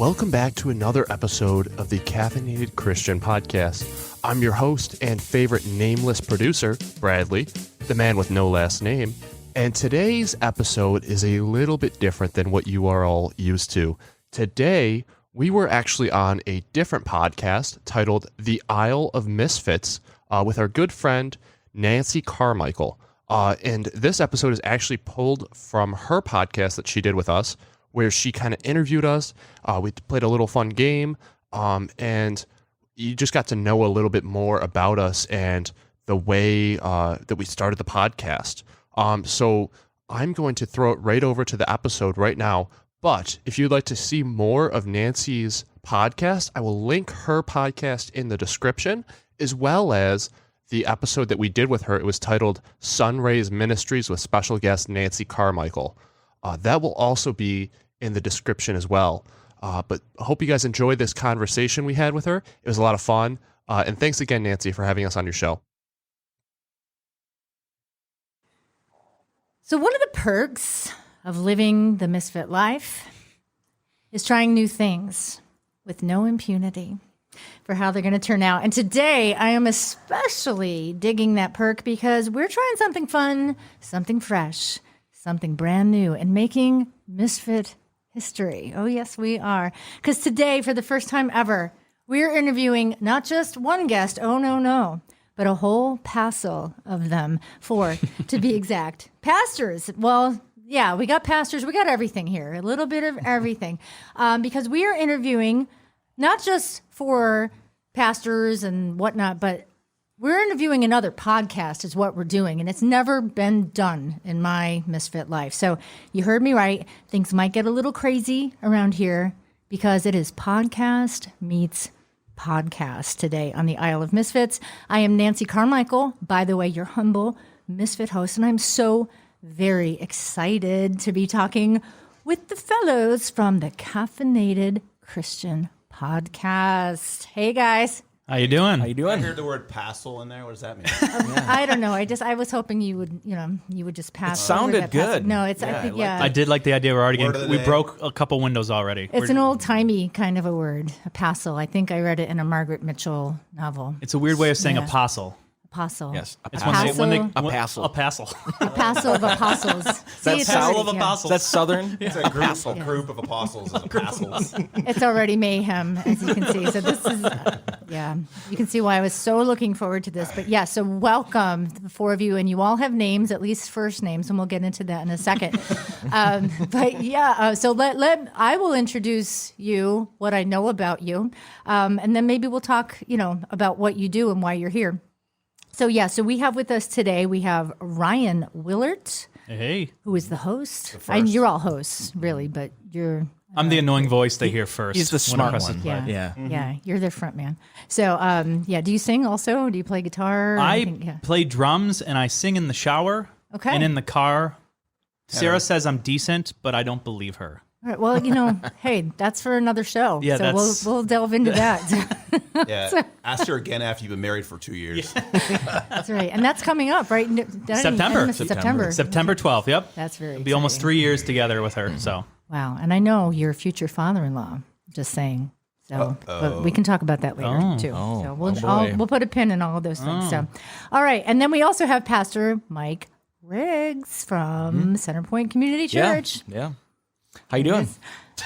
Welcome back to another episode of the Caffeinated Christian Podcast. I'm your host and favorite nameless producer, Bradley, the man with no last name. And today's episode is a little bit different than what you are all used to. Today, we were actually on a different podcast titled The Isle of Misfits with our good friend, Nancy Carmichael. And this episode is actually pulled from her podcast that she did with us, where she kind of interviewed us. We played a little fun game, and you just got to know a little bit more about us and the way that we started the podcast. So I'm going to throw it right over to the episode right now. But if you'd like to see more of Nancy's podcast, I will link her podcast in the description, as well as the episode that we did with her. It was titled Sunrays Ministries with special guest Nancy Carmichael. That will also be in the description as well. But I hope you guys enjoyed this conversation we had with her. It was a lot of fun. And thanks again, Nancy, for having us on your show. So one of the perks of living the misfit life is trying new things with no impunity for how they're going to turn out. And today I am especially digging that perk because we're trying something fun, something fresh, something brand new, and making misfit history. Oh, yes, we are. Because today, for the first time ever, we're interviewing not just one guest, oh, no, but a whole passel of them, 4 to be exact. Pastors. Well, yeah, we got pastors. We got everything here, a little bit of everything. Because we are interviewing not just for pastors and whatnot, but we're interviewing another podcast is what we're doing, and it's never been done in my misfit life. So you heard me right. Things might get a little crazy around here because it is podcast meets podcast today on the Isle of Misfits. I am Nancy Carmichael, by the way, your humble misfit host, and I'm so very excited to be talking with the fellows from the Caffeinated Christian Podcast. Hey, guys. How you doing? I heard the word passel in there. What does that mean? I don't know. I was hoping you would just pass. It sounded that good. No, it's Yeah, I think I liked yeah. I did like the idea. We day. broke a couple windows already. It's an old timey kind of a word, a passel. I think I read it in a Margaret Mitchell novel. It's a weird way of saying Yeah. apostle. Apostle. Yes, a It's passel. when they A passel. A passel. A passel of apostles. See, it's South already, of apostles. That's Southern. It's a group of apostles is apostles. It's already mayhem, as you can see. So this is, you can see why I was so looking forward to this. But yeah, so welcome, the 4 of you, and you all have names, at least first names, and we'll get into that in a second. But yeah, so I will introduce you, what I know about you, and then maybe we'll talk, about what you do and why you're here. So yeah, so we have with us today, we have Ryan Willert, Hey, who is the host. You're all hosts, really, but you're... I'm the annoying voice they hear first. He's the when I smart press one. the button. Yeah, you're the front man. So, do you sing also? Do you play guitar? I play drums and I sing in the shower. Okay. And in the car. Sarah says I'm decent, but I don't believe her. All right, well, hey, that's for another show. Yeah, so that's- we'll delve into that. Yeah. Ask her again after you've been married for 2 years. That's right, and that's coming up, right? September. September. 12th, yep. That's very. It'll be almost 3 years together with her, so. Wow, and I know your future father-in-law. Just saying. So, but we can talk about that later too. So we'll put a pin in all of those things. So, all right, and then we also have Pastor Mike Riggs from Centerpoint Community Church. Yeah. How you doing?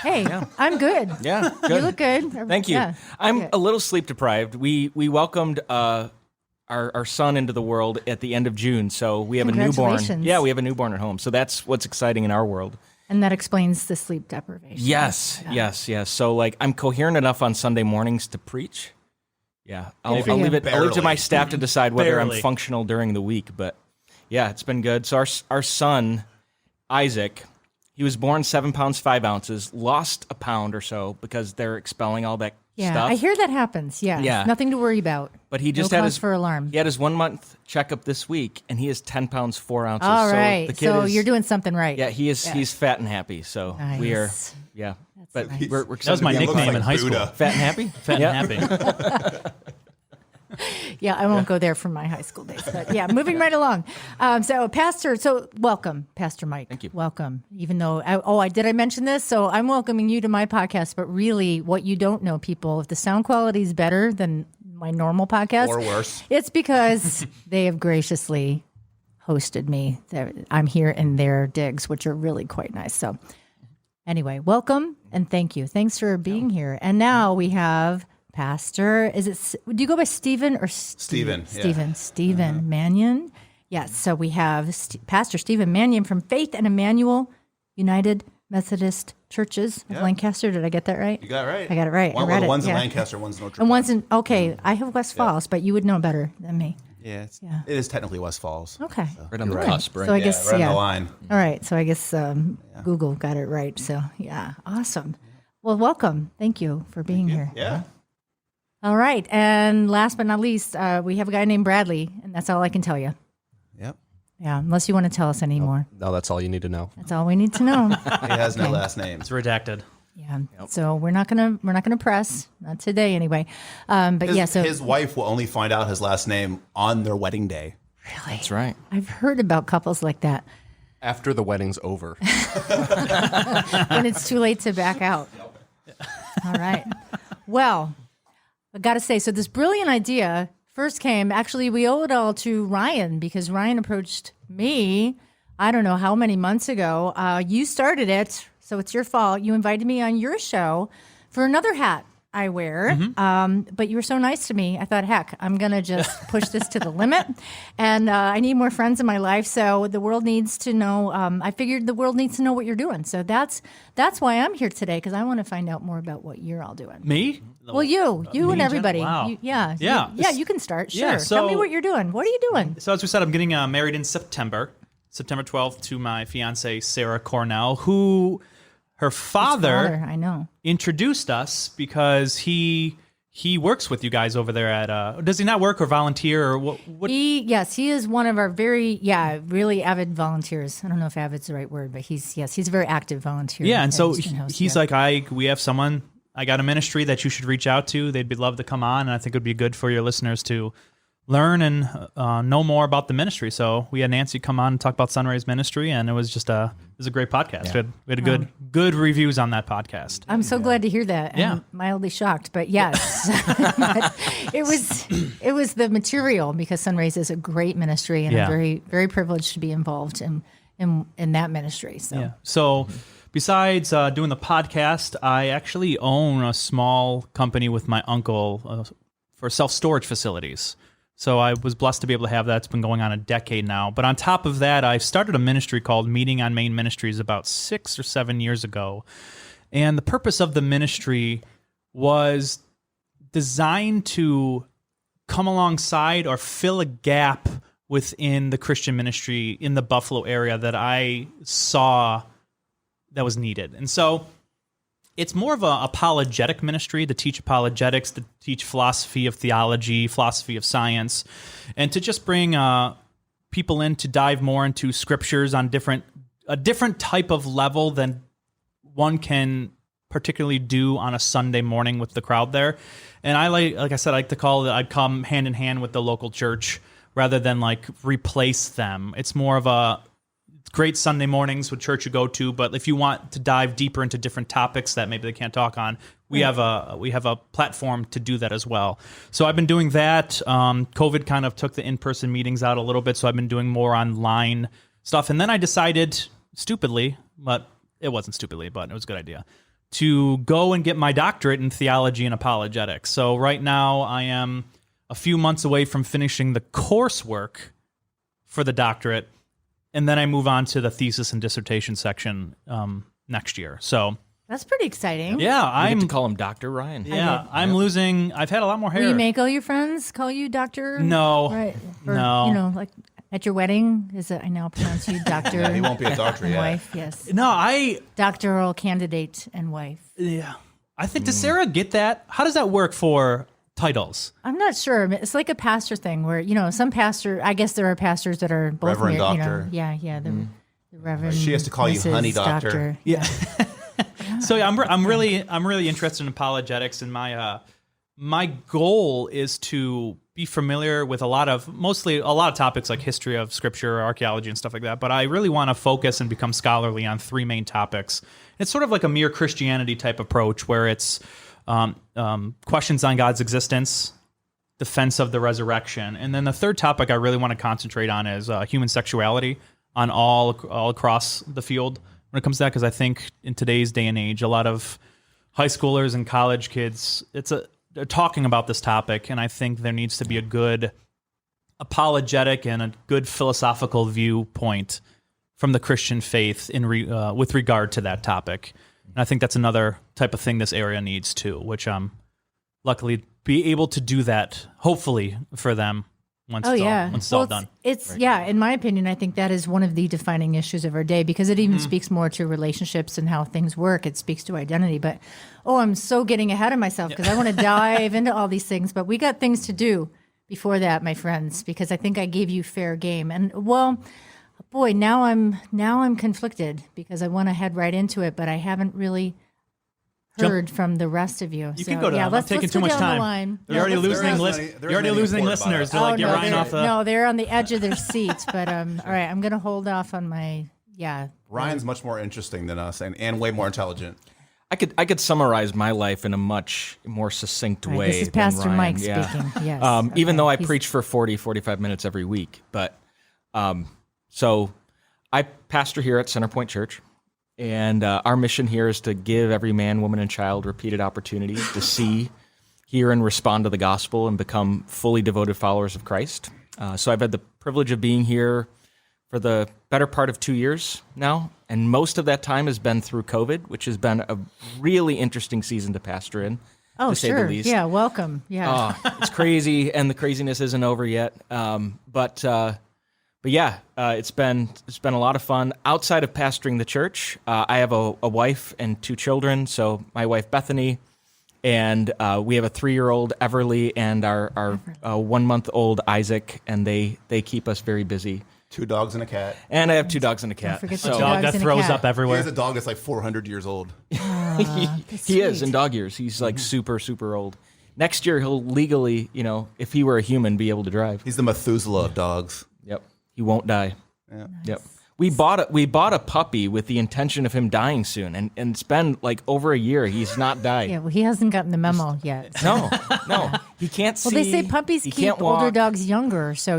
Hey, I'm good. Yeah, You good. look good. Thank you. Yeah, I'm good. a little sleep deprived. We welcomed our son into the world at the end of June, so we have a newborn. Congratulations. Yeah, we have a newborn at home, so that's what's exciting in our world. And that explains the sleep deprivation. Yes. So I'm coherent enough on Sunday mornings to preach. Yeah, I'll for you. leave it. I'll leave to my staff to decide whether Barely. I'm functional during the week. But yeah, it's been good. So our son Isaac, he was born 7 pounds 5 ounces, lost a pound or so because they're expelling all that stuff. I hear that happens. Yeah, Yeah. nothing to worry about. But he just no had cause his for alarm. He had his 1 month checkup this week, and he is 10 pounds 4 ounces. All so right, the kid so is, you're doing something right. Yeah, he is. He's fat and happy. So we are. Nice. Yeah, That's but nice. we're That was my He looks nickname like in high Buddha. school. fat and happy. Fat Yeah. and happy. Yeah, I won't go there from my high school days. But yeah, moving right along. Welcome, Pastor Mike. Thank you. Welcome. Even though, did I mention this? So I'm welcoming you to my podcast, but really what you don't know, people, if the sound quality is better than my normal podcast. Or worse. It's because they have graciously hosted me. I'm here in their digs, which are really quite nice. So anyway, welcome and thank you. Thanks for being here. And now we have Pastor, do you go by Stephen or Stephen? Stephen Mannion. Yes. So we have Pastor Stephen Mannion from Faith and Emmanuel United Methodist Churches of Lancaster. Did I get that right? You got it right. I got it right. One, the one's in Lancaster, one's in North. And one's in, I have West Falls, but you would know better than me. Yeah, it is technically West Falls. Okay. So. Right on the cusp, right? So I guess, right on the line. All right. So I guess Google got it right. So yeah, awesome. Well, welcome. Thank you for being here. Yeah. All right. And last but not least, we have a guy named Bradley, and that's all I can tell you. Yep. Yeah, unless you want to tell us any more. No, that's all you need to know. That's all we need to know. He has no last name. It's redacted. Yeah. So we're not gonna press, not today anyway. But His wife will only find out his last name on their wedding day. Really, That's right. I've heard about couples like that After the wedding's over. when it's too late to back out. All right. Well, I got to say, so this brilliant idea first came. Actually, we owe it all to Ryan because Ryan approached me. I don't know how many months ago. You started it. So it's your fault. You invited me on your show for another hat I wear. But you were so nice to me. I thought, heck, I'm going to just push this to the limit. And I need more friends in my life. So the world needs to know. I figured the world needs to know what you're doing. So that's why I'm here today, because I want to find out more about what you're all doing. Me? Well, you and everybody. Wow. You can start. Sure. Yeah, so- Tell me what you're doing. What are you doing? So as we said, I'm getting married in September 12th, to my fiance Sarah Cornell, who her father I know. introduced us because he works with you guys over there at does he not work or volunteer or what? He is one of our really avid volunteers. I don't know if avid's the right word, but he's a very active volunteer. Yeah, and at so Eastern House, he's like, we have someone, I got a ministry that you should reach out to. They'd be love to come on, and I think it would be good for your listeners to learn and know more about the ministry. So we had Nancy come on and talk about Sunrise Ministry, and it was just a great podcast. Yeah. We had good reviews on that podcast. I'm so glad to hear that. Yeah. I'm mildly shocked, but yes, it was the material, because Sunrise is a great ministry, and I'm very, very privileged to be involved in that ministry. So. Yeah. So besides doing the podcast, I actually own a small company with my uncle for self-storage facilities. So I was blessed to be able to have that. It's been going on a decade now. But on top of that, I started a ministry called Meeting on Main Ministries about 6 or 7 years ago. And the purpose of the ministry was designed to come alongside or fill a gap within the Christian ministry in the Buffalo area that I saw that was needed. And so it's more of an apologetic ministry to teach apologetics, to teach philosophy of theology, philosophy of science, and to just bring people in to dive more into scriptures on a different type of level than one can particularly do on a Sunday morning with the crowd there. And I like I said, I like to call it, I'd come hand in hand with the local church rather than like replace them. It's more of a great Sunday mornings with church you go to, but if you want to dive deeper into different topics that maybe they can't talk on, we have a platform to do that as well. So I've been doing that. COVID kind of took the in-person meetings out a little bit, so I've been doing more online stuff. And then I decided, stupidly, but it wasn't stupidly, but it was a good idea, to go and get my doctorate in theology and apologetics. So right now I am a few months away from finishing the coursework for the doctorate. And then I move on to the thesis and dissertation section next year. So That's pretty exciting. yeah, I I'm get to call him Dr. Ryan. yeah, I'm losing. I've had a lot more hair. Will you make all your friends call you doctor? No, Right. Or, no. You know, like at your wedding, I now pronounce you doctor. Yeah, he won't be a doctor and yet. wife, yes. no, Doctoral candidate and wife. yeah. I think does Sarah get that? How does that work for titles? I'm not sure. It's like a pastor thing where, some pastor, I guess there are pastors that are both Reverend married, doctor. The Reverend. She has to call you Mrs. honey doctor. Yeah. So yeah, I'm really interested in apologetics, and my goal is to be familiar with mostly a lot of topics like history of scripture, archaeology, and stuff like that. But I really want to focus and become scholarly on 3 main topics. It's sort of like a mere Christianity type approach where it's questions on God's existence, defense of the resurrection, and then the third topic I really want to concentrate on is human sexuality on all across the field when it comes to that, because I think in today's day and age, a lot of high schoolers and college kids, they're talking about this topic, and I think there needs to be a good apologetic and a good philosophical viewpoint from the Christian faith with regard to that topic. And I think that's another type of thing this area needs too, which I'm luckily be able to do that, hopefully, for them once it's all done. It's in my opinion, I think that is one of the defining issues of our day, because it even speaks more to relationships and how things work. It speaks to identity. But, I'm so getting ahead of myself because I want to dive into all these things. But we got things to do before that, my friends, because I think I gave you fair game. And, now I'm conflicted because I want to head right into it, but I haven't really heard from the rest of you. You can go down. I'm taking too much time. You're already losing listeners. They're like, you're Ryan off the... No, they're on the edge of their seats. But all right, I'm going to hold off on my, Ryan's much more interesting than us and way more intelligent. I could summarize my life in a much more succinct way. This is Pastor Ryan. Mike speaking. Yes. Even though I preach for 45 minutes every week. But so I pastor here at Centerpoint Church. And our mission here is to give every man, woman, and child repeated opportunities to see, hear, and respond to the gospel and become fully devoted followers of Christ. So I've had the privilege of being here for the better part of 2 years now, and most of that time has been through COVID, which has been a really interesting season to pastor in, to say the least. Yeah, welcome. Yeah. It's crazy, and the craziness isn't over yet. But yeah, it's been a lot of fun. Outside of pastoring the church, I have a wife and 2 children. So my wife Bethany, and we have a 3-year-old Everly and our 1-month-old Isaac, and they keep us very busy. 2 dogs and a cat. And I have 2 dogs and a cat. Don't forget the dog that throws up He everywhere. has a dog that's like 400 years old. He is in dog years. He's like super, super old. Next year he'll legally, if he were a human, be able to drive. He's the Methuselah of dogs. Yep. He won't die. Yeah. Nice. Yep. We bought a puppy with the intention of him dying soon, and it's been like over a year. He's not died. Yeah, well, he hasn't gotten the memo yet. No. He can't see. Well, they say puppies keep older dogs younger, so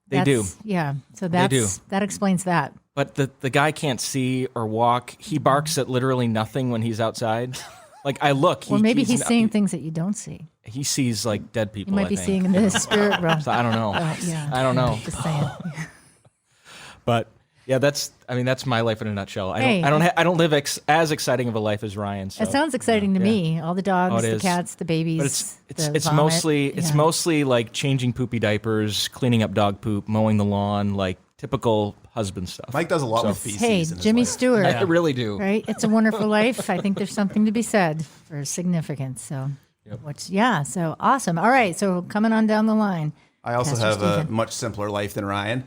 They do. Yeah, so They do. that explains that. But the guy can't see or walk. He barks at literally nothing when he's outside. Like I look. Or maybe he's seeing things that you don't see. He sees like dead people. You might be seeing in the spirit realm. So I don't know. I don't know. Just saying. But yeah, that's my life in a nutshell. Hey. I don't live as exciting of a life as Ryan. So. It sounds exciting to me. All the dogs, the cats, the babies. But the it's vomit. mostly like changing poopy diapers, cleaning up dog poop, mowing the lawn, like typical husband stuff. Mike does a lot with feces. Hey, in his Jimmy life. Stewart. I really do. Right? It's a wonderful life. I think there's something to be said for significance. So, so awesome. All right. So coming on down the line. I also Pastor have Stephen. a much simpler life than Ryan.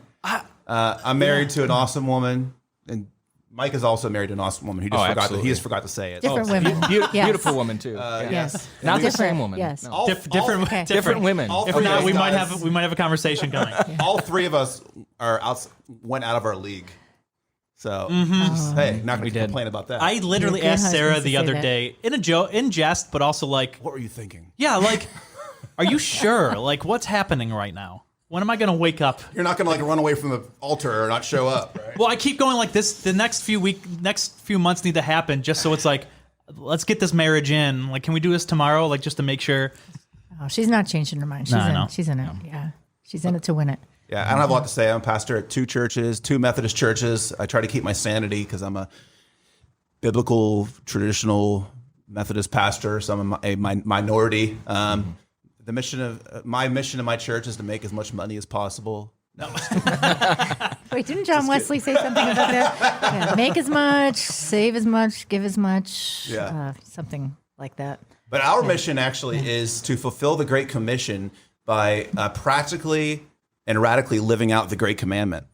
I'm married to an awesome woman, and Mike is also married to an awesome woman. He just forgot to say it. Different women. Yes. Beautiful woman too. Yes. Not the Different, same woman. yes. No. Different women. If not, we might have a conversation coming. All 3 of us went out of our league. So, hey, not going to complain about that. I literally You're good asked Sarah husbands to the say other that. day in jest, but also like, What were you thinking? yeah, like, are you sure? Like, what's happening right now? When am I going to wake up? You're not going to run away from the altar or not show up, right? Well, I keep going like this. The next few months need to happen just so it's like, let's get this marriage in. Like, can we do this tomorrow? Like, just to make sure. Oh, she's not changing her mind. She's in it. Yeah. She's in it to win it. Yeah, I don't have a lot to say. I'm a pastor at 2 churches, 2 Methodist churches. I try to keep my sanity because I'm a biblical, traditional Methodist pastor, so I'm a minority. My mission of my church is to make as much money as possible. Wait, didn't John Wesley say something about that? Yeah, make as much, save as much, give as much. Yeah. Something like that. But our mission actually is to fulfill the Great Commission by practically and radically living out the Great Commandment.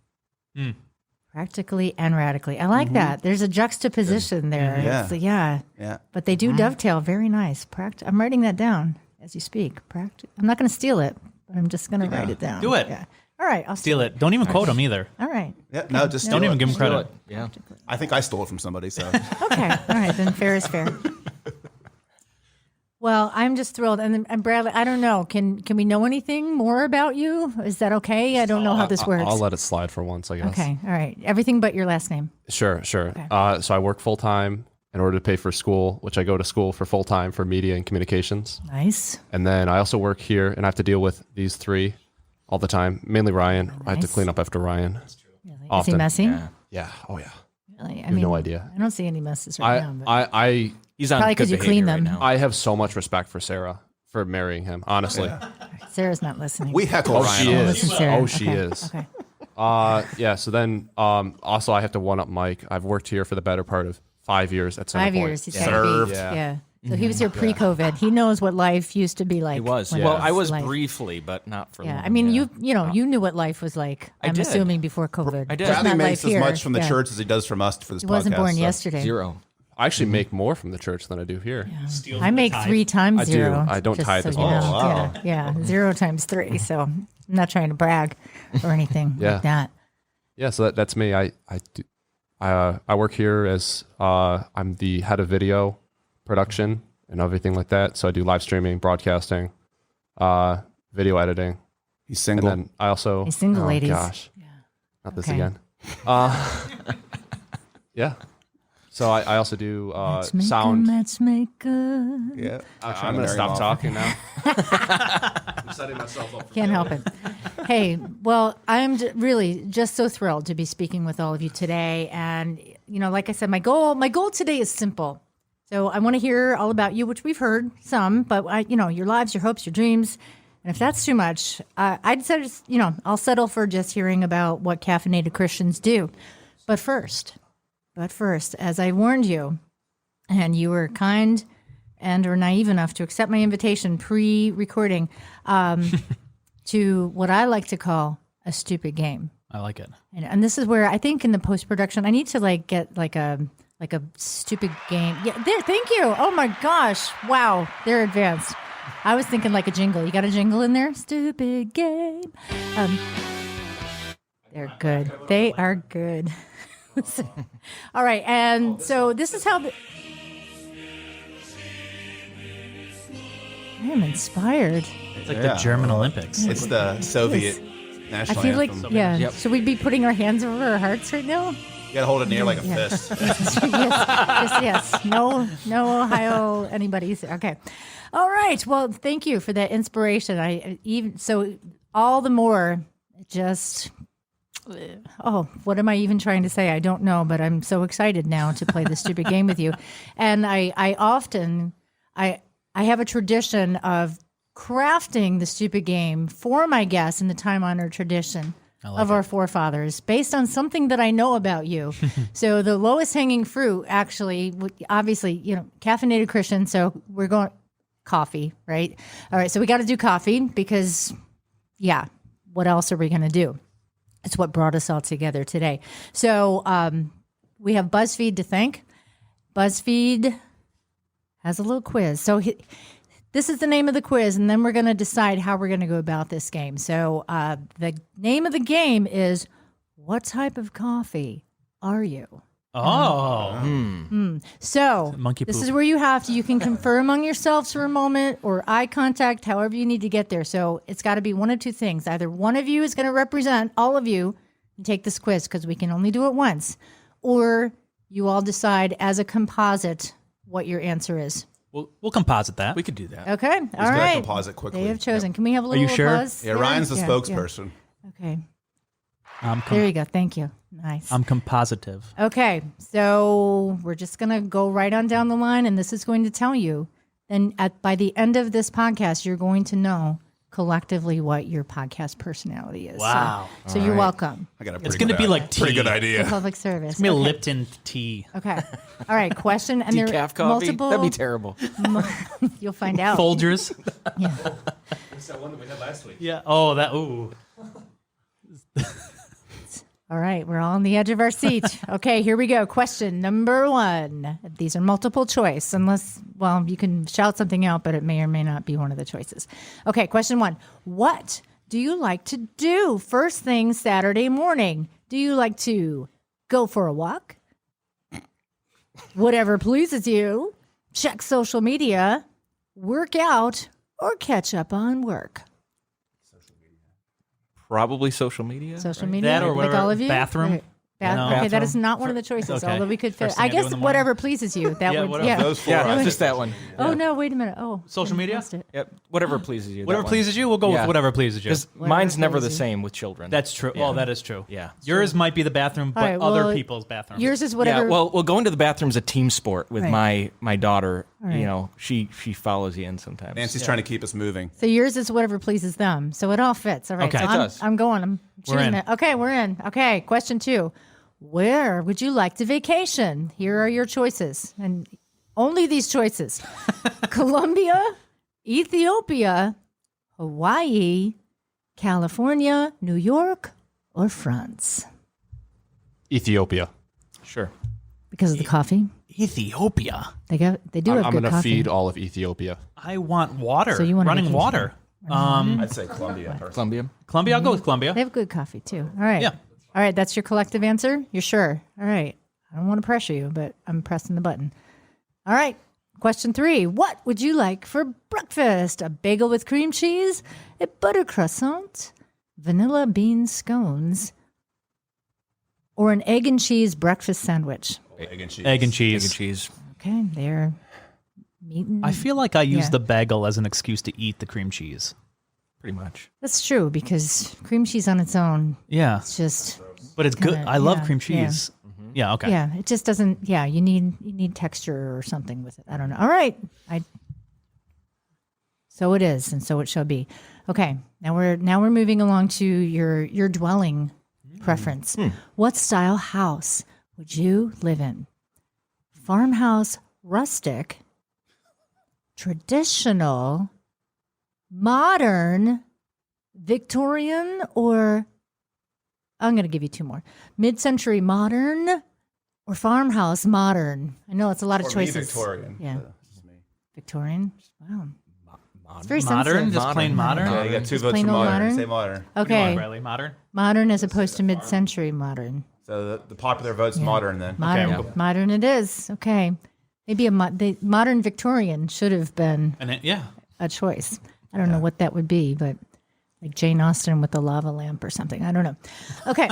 Practically and radically. I like that. There's a juxtaposition there. Yeah. Yeah. But they do dovetail very nice. I'm writing that down as you speak. I'm not going to steal it, but I'm just going to write it down. Do it. Yeah. All right. I'll Steal it. Don't even quote him either. All right. Yeah, no, just Don't steal even it. give him credit. Yeah. I think I stole it from somebody. So Okay. All right. Then fair is fair. Well, I'm just thrilled. And Bradley, I don't know. Can we know anything more about you? Is that okay? I don't know how this works. I'll let it slide for once, I guess. Okay. All right. Everything but your last name. Sure. So I work full time in order to pay for school, which I go to school for full time for media and communications. Nice. And then I also work here and I have to deal with these three all the time, mainly Ryan. I have to Nice. clean up after Ryan. Really? Is he Often. messy? Yeah. Oh, yeah. Really? I have no idea. I don't see any messes right now. But He's on Probably good 'cause you behavior clean right them. now. I have so much respect for Sarah for marrying him, honestly. Sarah's not listening. we heckle Ryan. She a lot. is. Listen, Sarah. Oh, she Okay. is. Okay. Yeah. So then also I have to one up Mike. I've worked here for the better part of 5 years at Centerpoint. 5 years. He's got to Served. be. Yeah. Yeah. So he was here pre-COVID. He knows what life used to be like. He was. when Well, it I was life. briefly, but not for long. Yeah, I mean, you knew what life was like. I I'm did. assuming before COVID. I did. Just Bradley not makes life as here. much from the Yeah. church as he does from us for this He podcast. wasn't born so. yesterday. 0. I actually make more from the church than I do here. I make 3 times I do. 0. I don't just tithe so as you much. know. Oh, wow. Yeah, 0 times 3. So I'm not trying to brag or anything Yeah. like that. Yeah. So that's me. I work here as I'm the head of video production and everything like that. So I do live streaming, broadcasting, video editing. He's And single. then I also He's single, oh, ladies. Gosh, not this Okay. again. Yeah. So I also do sound. Matchmaker. Yeah. I'm gonna stop talking now. I'm setting myself up. Can't help it. Hey, well, I'm really just so thrilled to be speaking with all of you today. And, like I said, my goal today is simple. So I want to hear all about you, which we've heard some, but your lives, your hopes, your dreams. And if that's too much, I'd say, I'll settle for just hearing about what caffeinated Christians do. But first, as I warned you, and you were kind and or naive enough to accept my invitation pre-recording to what I like to call a stupid game. I like it. And this is where I think in the post-production, I need to get like a stupid game. Yeah, there. Thank you. Oh my gosh. Wow. They're advanced. I was thinking like a jingle. You got a jingle in there? Stupid game. They're good. They are good. All right. And so this is how I am inspired. It's like Yeah. the German Olympics. It's the Soviet I national feel anthem. like, yeah. Yep. Should we be putting our hands over our hearts right now? You gotta hold it near like a Yeah. fist. yes. No Ohio anybody's. Okay. All right. Well, thank you for that inspiration. All the more just, what am I even trying to say? I don't know, but I'm so excited now to play this stupid game with you. And I often have a tradition of crafting the stupid game for my guests in the time-honored tradition of our forefathers based on something that I know about you. So the lowest hanging fruit, actually, obviously, caffeinated Christian. So we're going coffee, right? All right. So we got to do coffee because, yeah, what else are we going to do? It's what brought us all together today. So we have BuzzFeed to thank. BuzzFeed has a little quiz. So this is the name of the quiz, and then we're going to decide how we're going to go about this game. So the name of the game is, what type of coffee are you? Oh. So Monkey this poop. is where you can confer among yourselves for a moment or eye contact, however you need to get there. So it's got to be one of two things. Either one of you is going to represent all of you and take this quiz because we can only do it once, or you all decide as a composite what your answer is. We'll composite that. We could do that. Okay. All gonna right. composite quickly. They have chosen. Can we have a little you sure? applause? Yeah, there? Ryan's the Yeah, spokesperson. yeah. Okay. I'm There you go. Thank you. Nice. compositive. Okay, so we're just going to go right on down the line, and this is going to tell you. Then by the end of this podcast, you're going to know collectively what your podcast personality is. Wow. So you're welcome. I got a It's pretty going to good be idea. like tea. Pretty good It's idea. Public service. going to be Okay. Lipton tea. Okay. All right. Question, and there are Decaf coffee? multiple. That'd be terrible. You'll find out. Folgers. Yeah. It's that one that we had last week. Yeah. Oh, that. Ooh. All right, we're all on the edge of our seat. Okay, here we go. Question number 1. These are multiple choice, unless, well, you can shout something out, but it may or may not be one of the choices. Okay, question 1. What do you like to do first thing Saturday morning? Do you like to go for a walk? Whatever pleases you. Check social media, work out, or catch up on work? Probably social media. Social media, That or like whatever, all of you? bathroom? Right. No. Okay, that is not one of the choices, Okay. although we could fit. First thing I I do guess in the morning? whatever pleases you. That Yeah, would, whatever. yeah. Those 4. Yeah, Wait. just that one. Oh, no, wait a minute. Oh. Social media? Lost it. Yep. Whatever pleases you. Whatever that one. pleases you, we'll go Yeah. with whatever pleases you. Because Whatever mine's never the pleases you. same with children. That's true. Yeah. Oh, that is true. Yeah. Yours might be the bathroom, but All right, other well, people's bathroom. Yours is Yeah, whatever. well, going to the bathroom's a team sport with Right. my daughter. right. You know, she follows you in sometimes. Nancy's trying to keep us moving. So yours is whatever pleases them. So it all fits. All right. Okay. So It does. I'm going. I'm We're choosing in. it. Okay, we're in. Okay. Question 2. Where would you like to vacation? Here are your choices. And only these choices. Colombia, Ethiopia, Hawaii, California, New York, or France? Ethiopia. Sure. Because of the coffee. Ethiopia. They do have I'm good going to coffee. feed all of Ethiopia. I want water. So you want a running vacation. water. I'd say Colombia. personally. Columbia. Columbia. I'll go with Columbia. They have good coffee too. All right. Yeah. All right. That's your collective answer? You're sure? All right. I don't want to pressure you, but I'm pressing the button. All right. Question 3. What would you like for breakfast? A bagel with cream cheese? A butter croissant? Vanilla bean scones? Or an egg and cheese breakfast sandwich? Egg and cheese. Egg and Egg cheese. and cheese. Okay. They're meeting. I feel like I use Yeah. the bagel as an excuse to eat the cream cheese. Pretty much. That's true because cream cheese on its own, Yeah, it's just, but it's good. kinda- I love yeah, cream yeah. cheese. Yeah. Okay. yeah, it just doesn't, yeah, you need texture or something with it. I don't know. All right. So it is, and so it shall be. Okay. Now we're moving along to your dwelling preference. What style house would you live in? Farmhouse, rustic, traditional, modern, Victorian, or I'm going to give you 2 more. Mid-century modern or farmhouse modern. I know it's a lot of For me, choices. Victorian. Yeah. This is me. Victorian. Wow. It's very Modern, sensitive. just plain modern. Yeah, you got 2 Just votes plain for old modern. modern? Say modern. Come on, Okay. Bradley. Modern. Modern as opposed to mid-century modern. So the popular vote's modern then. Modern. we'll go- Modern it is. Okay. Maybe the modern Victorian should have been And yeah. a choice. I don't know what that would be, but like Jane Austen with the lava lamp or something. I don't know. Okay.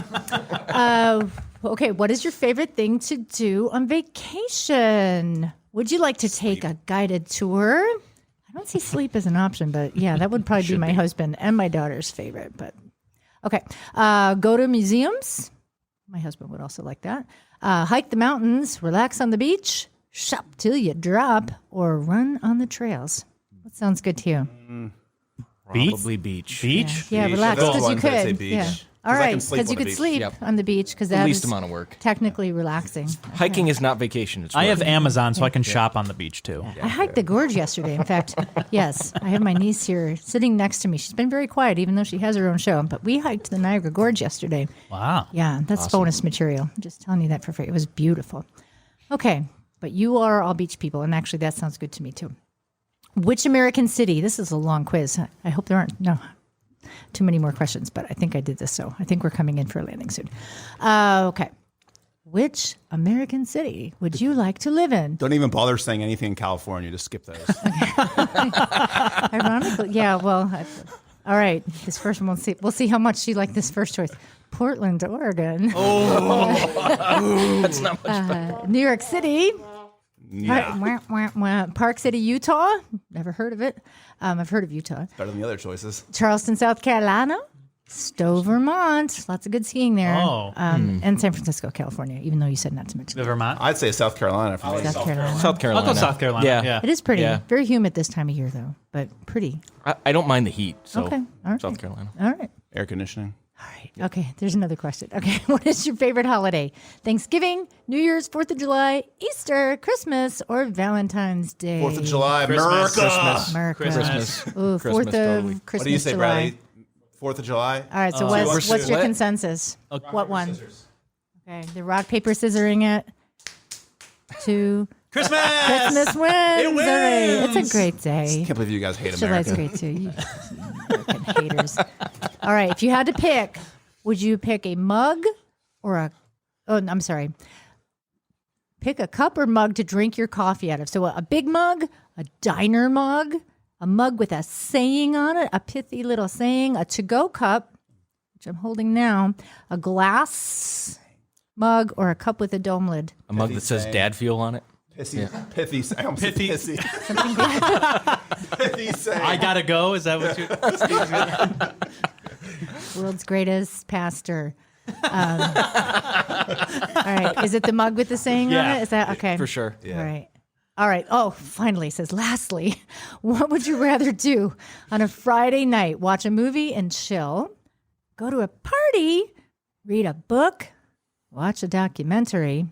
Okay. What is your favorite thing to do on vacation? Would you like to take a guided tour? I don't see sleep as an option, but yeah, that would probably be my husband and my daughter's favorite. But okay. Go to museums. My husband would also like that. Hike the mountains, relax on the beach, shop till you drop, or run on the trails. What sounds good to you? Probably beach. Beach. Yeah, Beach. relax Those because you ones that say could. beach. Yeah. 'Cause All I can right, sleep because you on the could beach. sleep Yep. on the beach because The that least is amount of work. technically relaxing. Hiking is not vacation. It's I work. have Amazon, so I can shop on the beach too. I hiked the gorge yesterday. In fact, yes, I have my niece here sitting next to me. She's been very quiet, even though she has her own show. But we hiked the Niagara Gorge yesterday. Wow. Yeah, that's bonus material. I'm just telling you that for free. It was beautiful. Okay, but you are all beach people, and actually, that sounds good to me too. Which American city? This is a long quiz. I hope there aren't too many more questions, but I think I did this, so I think we're coming in for a landing soon. Okay. Which American city would you like to live in? Don't even bother saying anything in California. Just skip those. Ironically, yeah, well, all right. This first one, we'll see how much you like this first choice. Portland, Oregon. That's not much. New York City. Yeah. Wah, wah, wah. Park City, Utah. Never heard of it. I've heard of Utah. Better than the other choices. Charleston, South Carolina. Stowe, Vermont. Lots of good skiing there. Oh. And San Francisco, California, even though you said not to mention it. Vermont. I'd say South Carolina for me. South Carolina. South Carolina. I'll go South Carolina. Yeah. It is pretty. Yeah. Very humid this time of year, though, but pretty. I don't mind the heat. So Okay. All right. South Carolina. All right. Air conditioning. All right. Okay. There's another question. Okay. What is your favorite holiday? Thanksgiving, New Year's, 4th of July, Easter, Christmas, or Valentine's Day? 4th of July, Christmas. America. America. Christmas. Ooh, 4th Christmas, of totally. Christmas, What do you say, July. Bradley? 4th of July. All right. So what's your split. consensus? What one? Okay. The rock paper scissoring it. 2. Christmas. Christmas wins. It wins. All right. It's a great day. I can't believe you guys hate July's America. great too. You American haters. All right. If you had to pick, would you pick a mug or a? Oh, I'm sorry. Pick a cup or mug to drink your coffee out of. So a big mug, a diner mug, a mug with a saying on it, a pithy little saying, a to-go cup, which I'm holding now, a glass mug, or a cup with a dome lid. A mug that says "Dad Fuel" on it. Pithy. I almost said Pithy. pissy. Pithy saying. I gotta go. Is that what you? World's greatest pastor. All right. Is it the mug with the saying on Yeah. it? Is that okay? For sure. All right. All right. Oh, finally, it says, lastly, what would you rather do on a Friday night? Watch a movie and chill, go to a party, read a book, watch a documentary,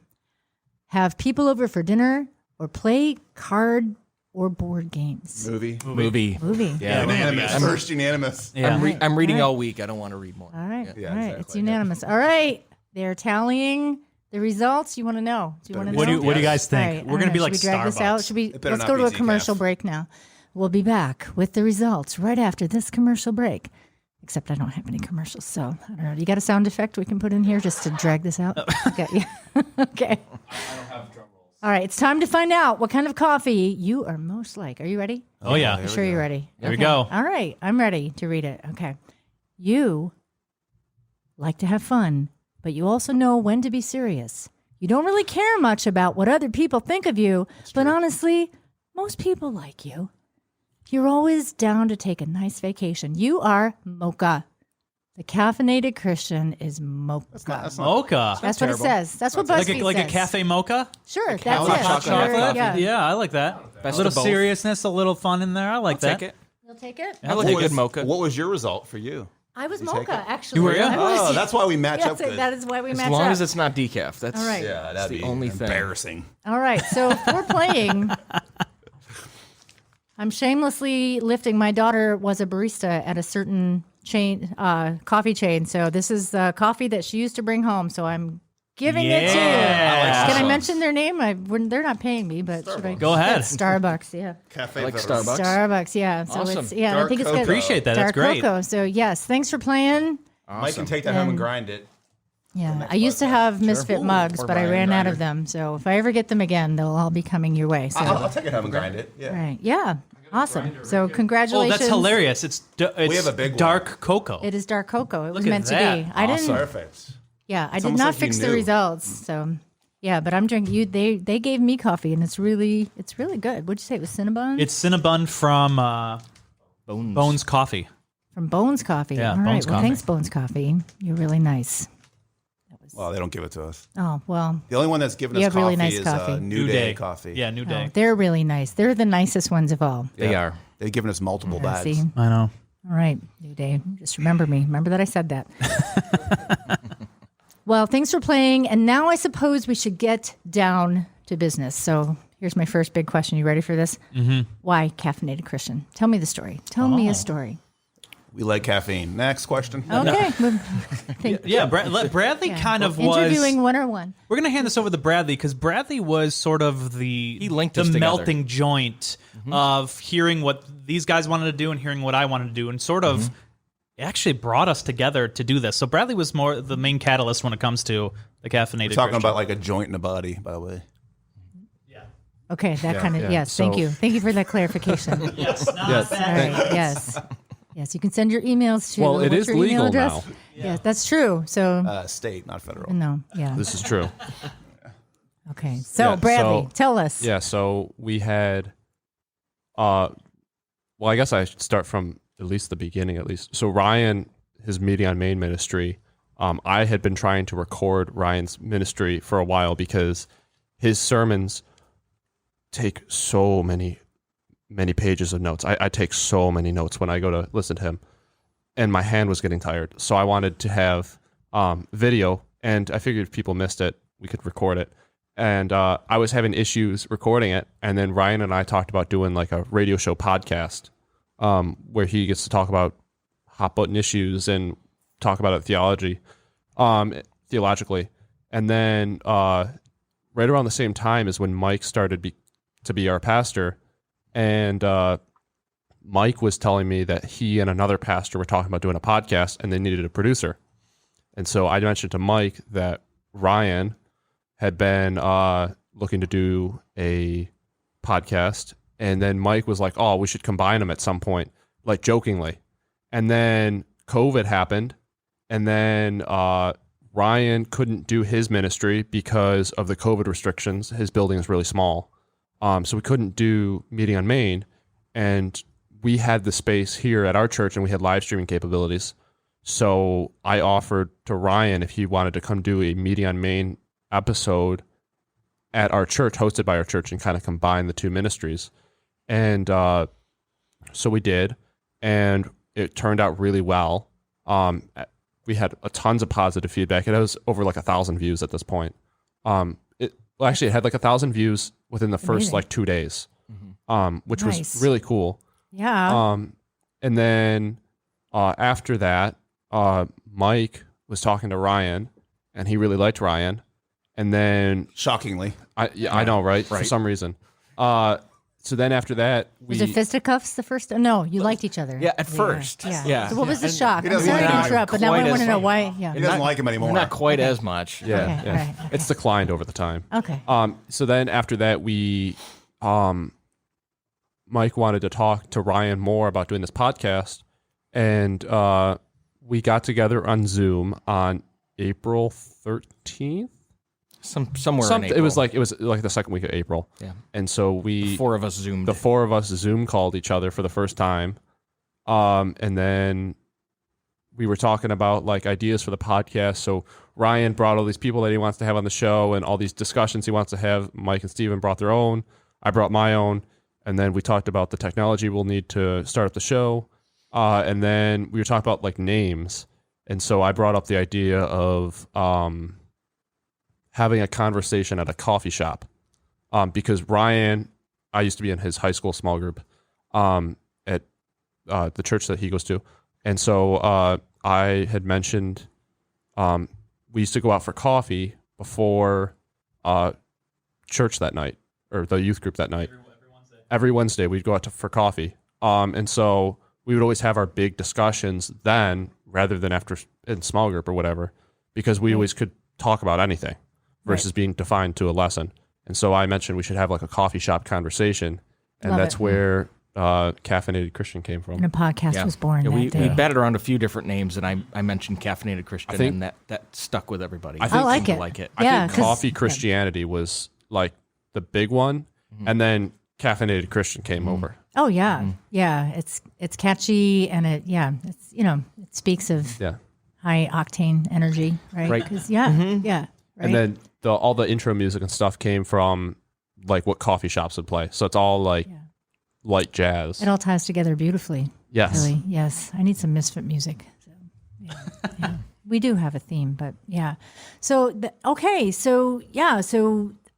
have people over for dinner, or play card or board games? Movie. Movie. Yeah. Unanimous. First unanimous. Yeah. I'm reading All right. all week. I don't want to read more. All right. Yeah, All right. exactly. It's unanimous. All right. They're tallying the results. You want to know? Do you want to know? What do you guys think? All right, We're all gonna right. be like Should we drag this Starbucks. out? Should we? It better Let's not go to be a commercial decaf. break now. We'll be back with the results right after this commercial break. Except I don't have any commercials, so I don't know. You got a sound effect we can put in here just to drag this out? Okay. Yeah. Okay. I don't have drum rolls. All right. It's time to find out what kind of coffee you are most like. Are you ready? Oh yeah. I'm sure you're ready. Here we go. All right. I'm ready to read it. Okay. You like to have fun, but you also know when to be serious. You don't really care much about what other people think of you, but honestly, most people like you. You're always down to take a nice vacation. You are mocha. The caffeinated Christian is mocha. Mocha. That's what it says. That's what Like BuzzFeed a says. cafe mocha. Sure, that's hot it. chocolate Sure, coffee. yeah. Yeah, I like that. Best a little of both. seriousness, a little fun in there. I like that. Take it. You'll take it? I like a good mocha. What was your result for you? I was You take mocha, it? actually. You were, yeah? I was. Oh, that's why we match Yes, up good. that is why we As match long up. as it's not decaf. That's All right. Yeah, that'd the be only thing. embarrassing. All right. So for playing, I'm shamelessly lifting. My daughter was a barista at a certain chain, coffee chain. So this is the coffee that she used to bring home. So I'm giving it to you. Yeah. Can I mention their name? They're not paying me, but should I? Go ahead. Starbucks. Yeah. Cafe like Veteran. Starbucks. Starbucks. Yeah. So Awesome. it's I Dark think it's cocoa. good. Appreciate that. That's Dark great. cocoa. So yes, thanks for playing. Mike can take that home and grind it. Yeah, I used to have Misfit mugs, Or but I Ryan ran out Grinder. of them. So if I ever get them again, they'll all be coming your way. So I'll take it home and grind it. Yeah. right, yeah, awesome. So Oh, congratulations. that's hilarious. It's have a big one. dark cocoa. It is dark cocoa. It was Look at meant to that. be. I didn't. Perfect. Yeah, I did almost not like you fix the knew. results. So yeah, but I'm drinking. They gave me coffee, and it's really good. What'd you say? It was Cinnabon It's Cinnabon from Bones Coffee. from Bones Coffee. Yeah, all right. Bones well, Coffee. thanks, Bones Coffee. You're really nice. Well, they don't give it to us. Oh well, The only one that's given You us have really coffee nice is coffee. New Day Coffee. Yeah, New Day. they're really nice. They're the nicest ones of all. They are. They've given us multiple Yeah, bags. see? I know. All right, New Day. Just remember me. Remember that I said that. Well, thanks for playing. And now I suppose we should get down to business. So here's my first big question. You ready for this? Mm-hmm. Why caffeinated Christian? Tell me the story. Tell me a story. We like caffeine. Next question. Okay. Yeah, Bradley kind of was. Interviewing 101. We're going to hand this over to Bradley because Bradley was sort of He linked the us together. melting joint of hearing what these guys wanted to do and hearing what I wanted to do, and sort of it actually brought us together to do this. So Bradley was more the main catalyst when it comes to the caffeinated. We're talking Christian. about like a joint in the body, by the way. Okay, that kind of, yeah. yes. Thank So- you. Thank you for that clarification. All yes, not Yes. that. right, yes. Yes, you can send your emails to, Well, it what's is your email legal address? now. Yeah, that's true. So, State, not federal. no, yeah. This is true. Okay, so Yeah, Bradley, so- tell us. Yeah, so we had well, I guess I should start from at least the beginning at least. So Ryan, his Meeting on Main ministry, I had been trying to record Ryan's ministry for a while because his sermons take so many pages of notes. I take so many notes when I go to listen to him, and my hand was getting tired. So I wanted to have video, and I figured if people missed it, we could record it. And I was having issues recording it, and then Ryan and I talked about doing like a radio show podcast where he gets to talk about hot button issues and talk about it theologically. And then right around the same time is when Mike started to be our pastor. And Mike was telling me that he and another pastor were talking about doing a podcast and they needed a producer. And so I mentioned to Mike that Ryan had been looking to do a podcast. And then Mike was like, oh, we should combine them at some point, like jokingly. And then COVID happened. And then Ryan couldn't do his ministry because of the COVID restrictions. His building is really small. So we couldn't do Meeting on Main. And we had the space here at our church and we had live streaming capabilities. So I offered to Ryan if he wanted to come do a Meeting on Main episode at our church, hosted by our church, and kind of combine the two ministries. And so we did, and it turned out really well. We had tons of positive feedback. It was over like 1,000 views at this point. It had like 1,000 views within the first like 2 days, which was really cool. Yeah. And then after that, Mike was talking to Ryan, and he really liked Ryan. And then Shockingly. I know, right? For some reason. So then after that, was it fisticuffs the first? No, you liked each other. Yeah, at first. Yeah. So what was the shock? I'm doesn't sorry like to him interrupt, but now I want to know why. Yeah. He doesn't like him anymore. Not quite as much. Yeah, Okay, yeah. right, okay. It's declined over the time. Okay. So then after that, Mike wanted to talk to Ryan more about doing this podcast, and we got together on Zoom on April 13th. Somewhere in April. It was like the second week of April. Yeah. And so the four of us Zoomed. The four of us Zoom called each other for the first time. And then we were talking about like ideas for the podcast. So Ryan brought all these people that he wants to have on the show and all these discussions he wants to have. Mike and Steven brought their own. I brought my own. And then we talked about the technology we'll need to start up the show. And then we were talking about like names. And so I brought up the idea of having a conversation at a coffee shop, because Ryan, I used to be in his high school small group at the church that he goes to. And so I had mentioned we used to go out for coffee before church that night, or the youth group that night. Every Wednesday we'd go out for coffee. And so we would always have our big discussions then rather than after in small group or whatever, because we always could talk about anything versus being defined to a lesson. And so I mentioned we should have like a coffee shop conversation, and that's where Caffeinated Christian came from. And a podcast was born that we day. batted around a few different names, and I mentioned Caffeinated Christian, and that stuck with everybody. I think- I like it. I Yeah, think 'cause- Coffee Christianity was like the big one, and then Caffeinated Christian came over. Oh yeah, yeah. It's catchy, and it it speaks of high octane energy, right? Right. 'Cause, yeah. Right? And then all the intro music and stuff came from like what coffee shops would play. So it's all like light jazz. it all ties together beautifully. Yes. Really, yes. I need some Misfit music. So, yeah. We do have a theme, but yeah. So so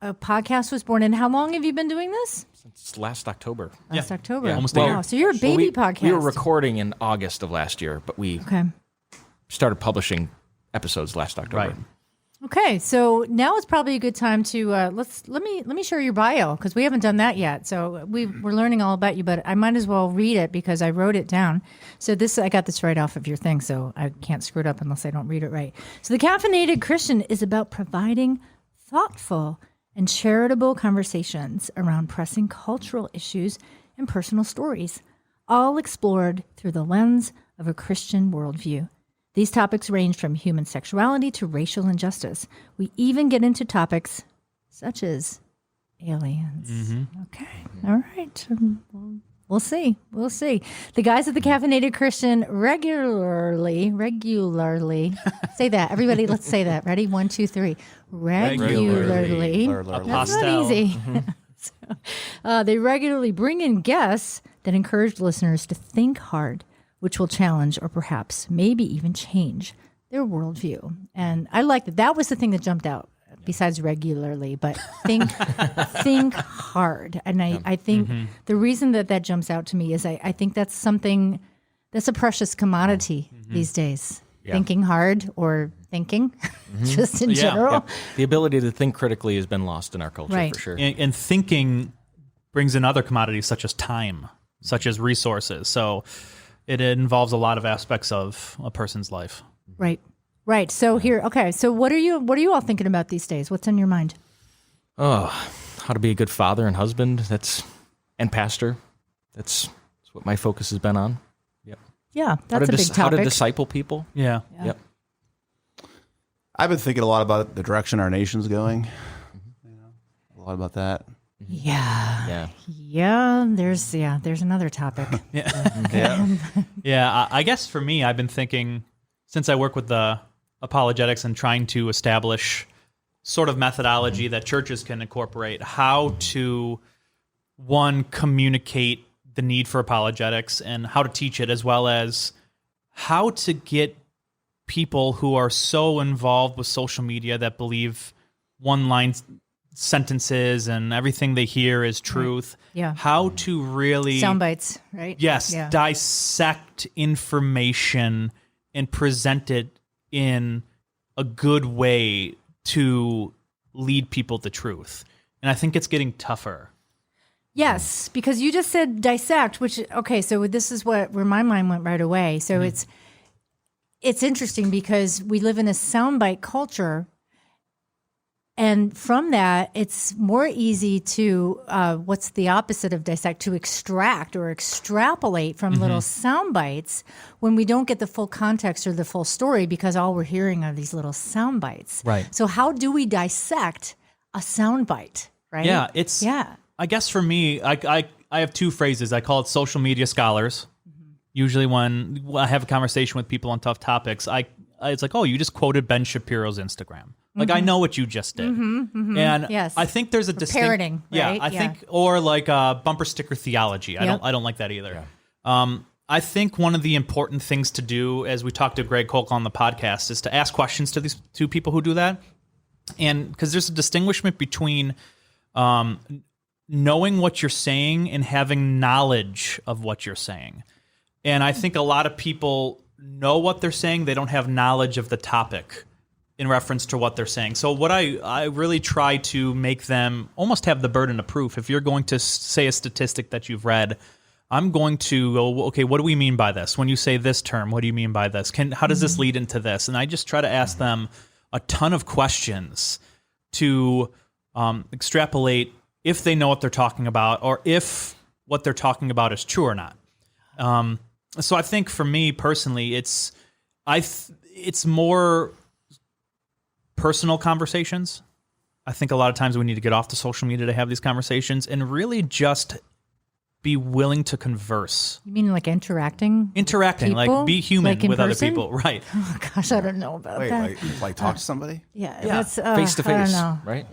a podcast was born. And how long have you been doing this? Since last October. Last October. Yeah, almost a year. Wow. So you're a baby podcast. We were recording in August of last year, but we started publishing episodes last October. Right. Okay, so now it's probably a good time to let me share your bio, because we haven't done that yet. So we're learning all about you, but I might as well read it because I wrote it down. So I got this right off of your thing, so I can't screw it up unless I don't read it right. So the Caffeinated Christian is about providing thoughtful and charitable conversations around pressing cultural issues and personal stories, all explored through the lens of a Christian worldview. These topics range from human sexuality to racial injustice. We even get into topics such as aliens. Okay. All right. We'll see. We'll see. The guys at the Caffeinated Christian regularly, say that. Everybody, let's say that. Ready? 1, 2, 3. Regularly. That's not easy. They regularly bring in guests that encourage listeners to think hard, which will challenge or perhaps maybe even change their worldview. And I like that. That was the thing that jumped out, besides regularly, but think hard. And I think the reason that jumps out to me is I think that's something That's a precious commodity these days. Yeah. Thinking hard or thinking, just in Yeah. general. Yep. The ability to think critically has been lost in our culture Right. for sure. And thinking brings in other commodities such as time, such as resources. So it involves a lot of aspects of a person's life. Right. Right. So so what are you all thinking about these days? What's on your mind? Oh, how to be a good father and husband. And pastor. That's what my focus has been on. Yep. Yeah, that's a big How to topic. disciple people. Yeah. Yep. I've been thinking a lot about the direction our nation's going. A lot about that. Yeah. Yeah. There's another topic. Yeah, I guess for me, I've been thinking, since I work with the apologetics and trying to establish sort of methodology that churches can incorporate, how to, one, communicate the need for apologetics and how to teach it, as well as how to get people who are so involved with social media that believe one-line sentences and everything they hear is truth. Right. Yeah. How to really Sound bites, right? Yes, Yeah. dissect information and present it in a good way to lead people to truth. And I think it's getting tougher. Yes, because you just said dissect, which, okay, so this is where my mind went right away. So it's interesting because we live in a soundbite culture. And from that, it's more easy to, what's the opposite of dissect, to extract or extrapolate from little sound bites when we don't get the full context or the full story because all we're hearing are these little sound bites. Right. So how do we dissect a sound bite, right? Yeah, I guess for me, I have two phrases. I call it social media scholars. Usually when I have a conversation with people on tough topics, it's like, oh, you just quoted Ben Shapiro's Instagram. Like, I know what you just did. And Yes. I think there's a distinct... parroting, right? I think, or like bumper sticker theology. I don't like that either. I think one of the important things to do, as we talked to Greg Kolk on the podcast, is to ask questions to these two people who do that. And because there's a distinguishment between knowing what you're saying and having knowledge of what you're saying. And I think a lot of people know what they're saying. They don't have knowledge of the topic in reference to what they're saying. So what I really try to make them almost have the burden of proof. If you're going to say a statistic that you've read, I'm going to go, okay, what do we mean by this? When you say this term, what do you mean by this? How does this lead into this? And I just try to ask them a ton of questions to extrapolate if they know what they're talking about or if what they're talking about is true or not. So I think for me personally, it's more personal conversations. I think a lot of times we need to get off the social media to have these conversations and really just be willing to converse. You mean like interacting? Interacting, people? like be human Like in with other person? people, right? Oh gosh, I don't know about Wait, that. like talk to somebody? Yeah, Yeah. that's Face to I don't face, know. right?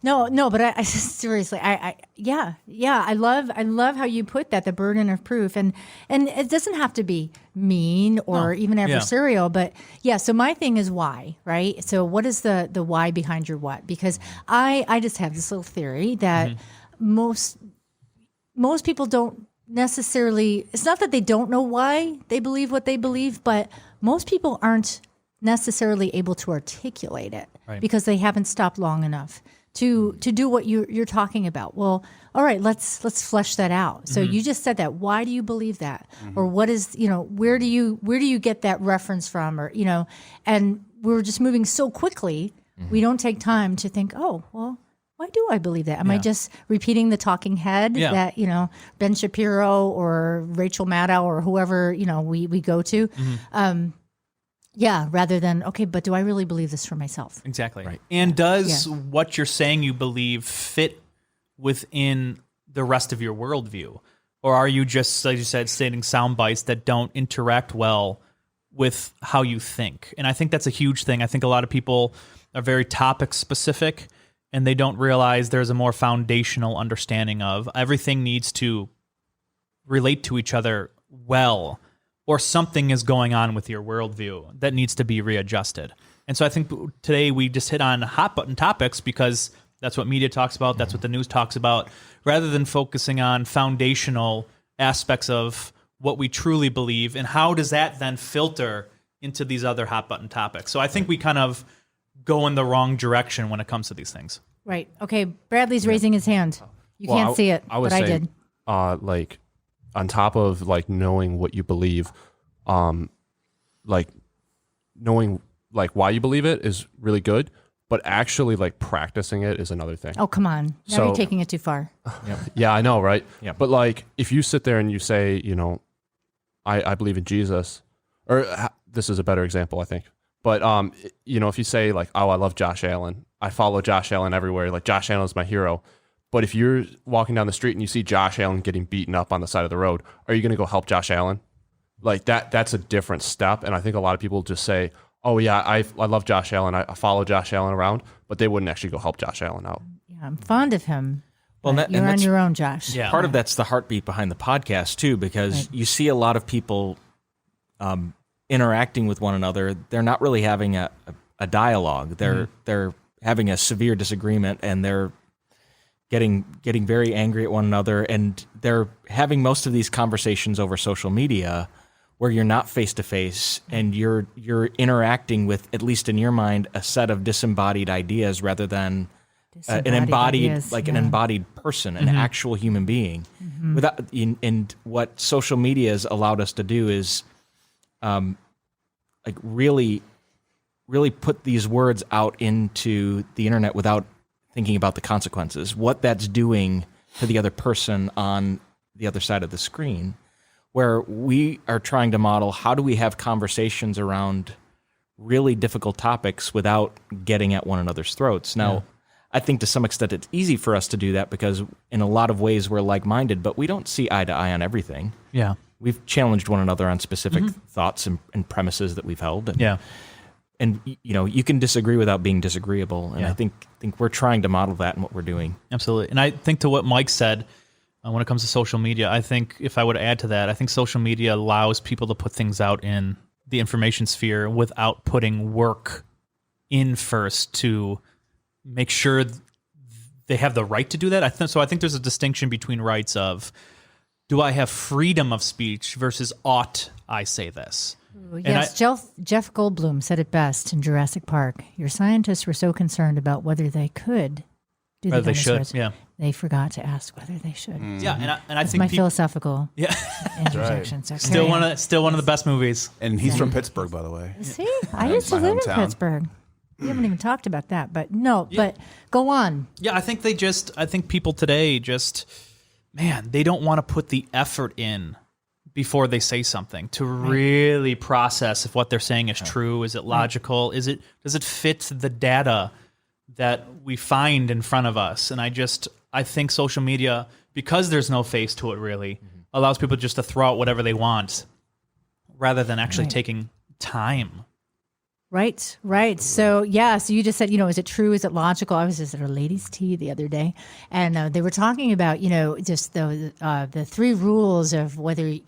No, but I seriously, I love how you put that, the burden of proof, and it doesn't have to be mean or even adversarial, but yeah. So my thing is why, right? So what is the why behind your what? Because I just have this little theory that most people don't necessarily. It's not that they don't know why they believe what they believe, but most people aren't necessarily able to articulate it because they haven't stopped long enough to do what you're talking about. Well, all right, let's flesh that out. So you just said that. Why do you believe that? Or what is, where do you get that reference from? Or, and we're just moving so quickly, we don't take time to think, oh, well, why do I believe that? Am I just repeating the talking head that, Ben Shapiro or Rachel Maddow or whoever, we go to? Rather than, okay, but do I really believe this for myself? Exactly. Right. And does what you're saying you believe fit within the rest of your worldview? Or are you just, like you said, stating sound bites that don't interact well with how you think? And I think that's a huge thing. I think a lot of people are very topic specific and they don't realize there's a more foundational understanding of everything needs to relate to each other well, or something is going on with your worldview that needs to be readjusted. And so I think today we just hit on hot button topics because that's what media talks about, that's what the news talks about, rather than focusing on foundational aspects of what we truly believe, and how does that then filter into these other hot button topics? So I think we kind of go in the wrong direction when it comes to these things. Right. Okay. Bradley's raising his hand. You Well, can't see it, I would but I say, did. Like, on top of like knowing what you believe, like knowing like why you believe it is really good, but actually like practicing it is another thing. Oh, come on. Now So- you're taking it too far. Yeah, I know, right? Yeah. But like, if you sit there and you say, you know, I believe in Jesus, or this is a better example, I think. But you know, if you say like, oh, I love Josh Allen, I follow Josh Allen everywhere. Like Josh Allen is my hero. But if you're walking down the street and you see Josh Allen getting beaten up on the side of the road, are you going to go help Josh Allen? Like that's a different step. And I think a lot of people just say, oh yeah, I love Josh Allen. I follow Josh Allen around, but they wouldn't actually go help Josh Allen out. Yeah, I'm fond of him. Well, But you're on your own, Josh. Yeah. part of that's the heartbeat behind the podcast too, because you see a lot of people interacting with one another. They're not really having a dialogue. They're having a severe disagreement, and they're getting very angry at one another, and they're having most of these conversations over social media where you're not face to face, and you're interacting with, at least in your mind, a set of disembodied ideas rather than an embodied ideas, an embodied person, an actual human being. Without and what social media has allowed us to do is like really put these words out into the internet without thinking about the consequences, what that's doing to the other person on the other side of the screen, where we are trying to model how do we have conversations around really difficult topics without getting at one another's throats. Now, I think to some extent it's easy for us to do that because in a lot of ways we're like-minded, but we don't see eye to eye on everything. Yeah. We've challenged one another on specific thoughts and premises that we've held. And, Yeah. and you know, you can disagree without being disagreeable. And I think we're trying to model that in what we're doing. Absolutely. And I think to what Mike said, when it comes to social media, I think if I would add to that, I think social media allows people to put things out in the information sphere without putting work in first to make sure they have the right to do that. I think there's a distinction between rights of, do I have freedom of speech versus ought I say this? Yes, Jeff Goldblum said it best in Jurassic Park. Your scientists were so concerned about whether they could do the Whether they should, dinosaurs, yeah. they forgot to ask whether they should. Yeah, and I It's think my people, philosophical interjection. So still carry on. one of the best movies. And he's from Pittsburgh, by the way. See, I used to my live in hometown. Pittsburgh. We haven't even talked about that, but no. But go on. Yeah, I think people today they don't want to put the effort in before they say something to really process if what they're saying is true. Is it logical? Does it fit the data that we find in front of us? And I think social media, because there's no face to it really, allows people just to throw out whatever they want rather than actually taking time. Right. So so you just said, is it true? Is it logical? I was just at a ladies' tea the other day, and they were talking about, just the three rules of whether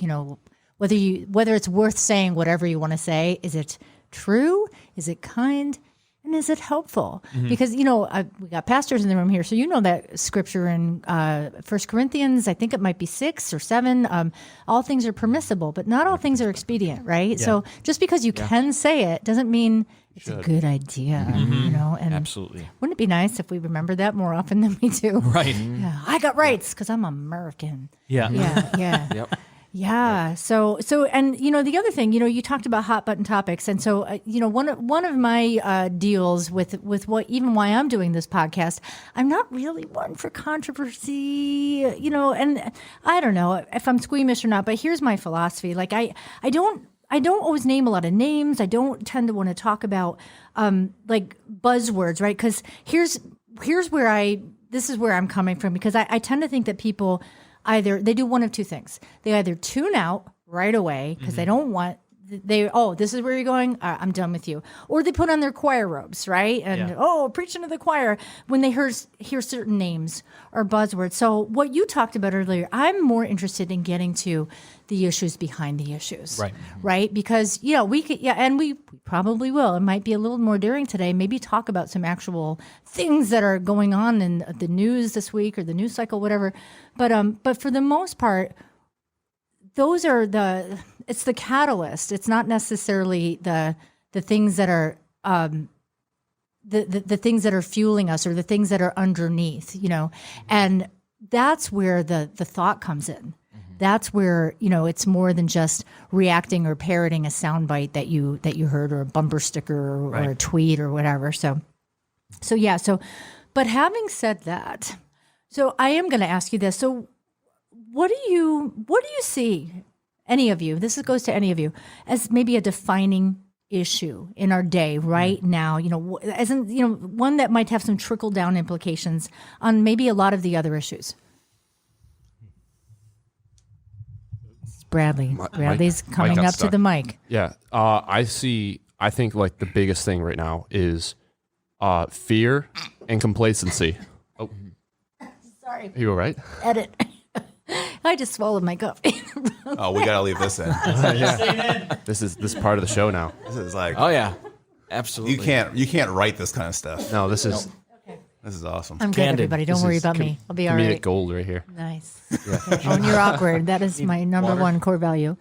it's worth saying whatever you want to say. Is it true? Is it kind? And is it helpful? Because, we got pastors in the room here, so that scripture in 1 Corinthians, I think it might be 6 or 7, all things are permissible, but not all things are expedient, right? Yeah. So just because you can say it doesn't mean it's a good idea, And Absolutely. wouldn't it be nice if we remember that more often than we do? Right. Yeah, I got rights because I'm American. Yeah. Yeah. Yep. Yeah. So, and the other thing, you talked about hot button topics, and so, one of my deals with why I'm doing this podcast, I'm not really one for controversy, and I don't know if I'm squeamish or not, but here's my philosophy: like I don't always name a lot of names. I don't tend to want to talk about like buzzwords, right? Because here's where this is where I'm coming from, because I tend to think that people they do one of two things. They either tune out right away because they don't want, this is where you're going, I'm done with you. Or they put on their choir robes, right? And, preaching to the choir when they hear certain names or buzzwords. So what you talked about earlier, I'm more interested in getting to the issues behind the issues. Right? Because, we could, and we probably will. It might be a little more daring today, maybe talk about some actual things that are going on in the news this week or the news cycle, whatever. But for the most part, those are it's the catalyst. It's not necessarily the things that are the things that are fueling us or the things that are underneath, and that's where the thought comes in. That's where, it's more than just reacting or parroting a soundbite that you heard, or a bumper sticker, or a tweet or whatever. So, but having said that, so I am going to ask you this. So what do you see, any of you, goes to any of you, as maybe a defining issue in our day right now, as in, one that might have some trickle down implications on maybe a lot of the other issues? Bradley's coming up to the mic. Yeah. I think like the biggest thing right now is fear and complacency. Oh, sorry. Are you all right? Edit. I just swallowed my coffee. Oh, we got to leave this in. This is part of the show now. This is like, Oh yeah, absolutely. you can't write this kind of stuff. No, this is This is awesome. I'm good, Candid. everybody. Don't This worry is about me. I'll be all comedic right. gold right here. Nice. Okay. Oh, and you're awkward. That is my number one core value.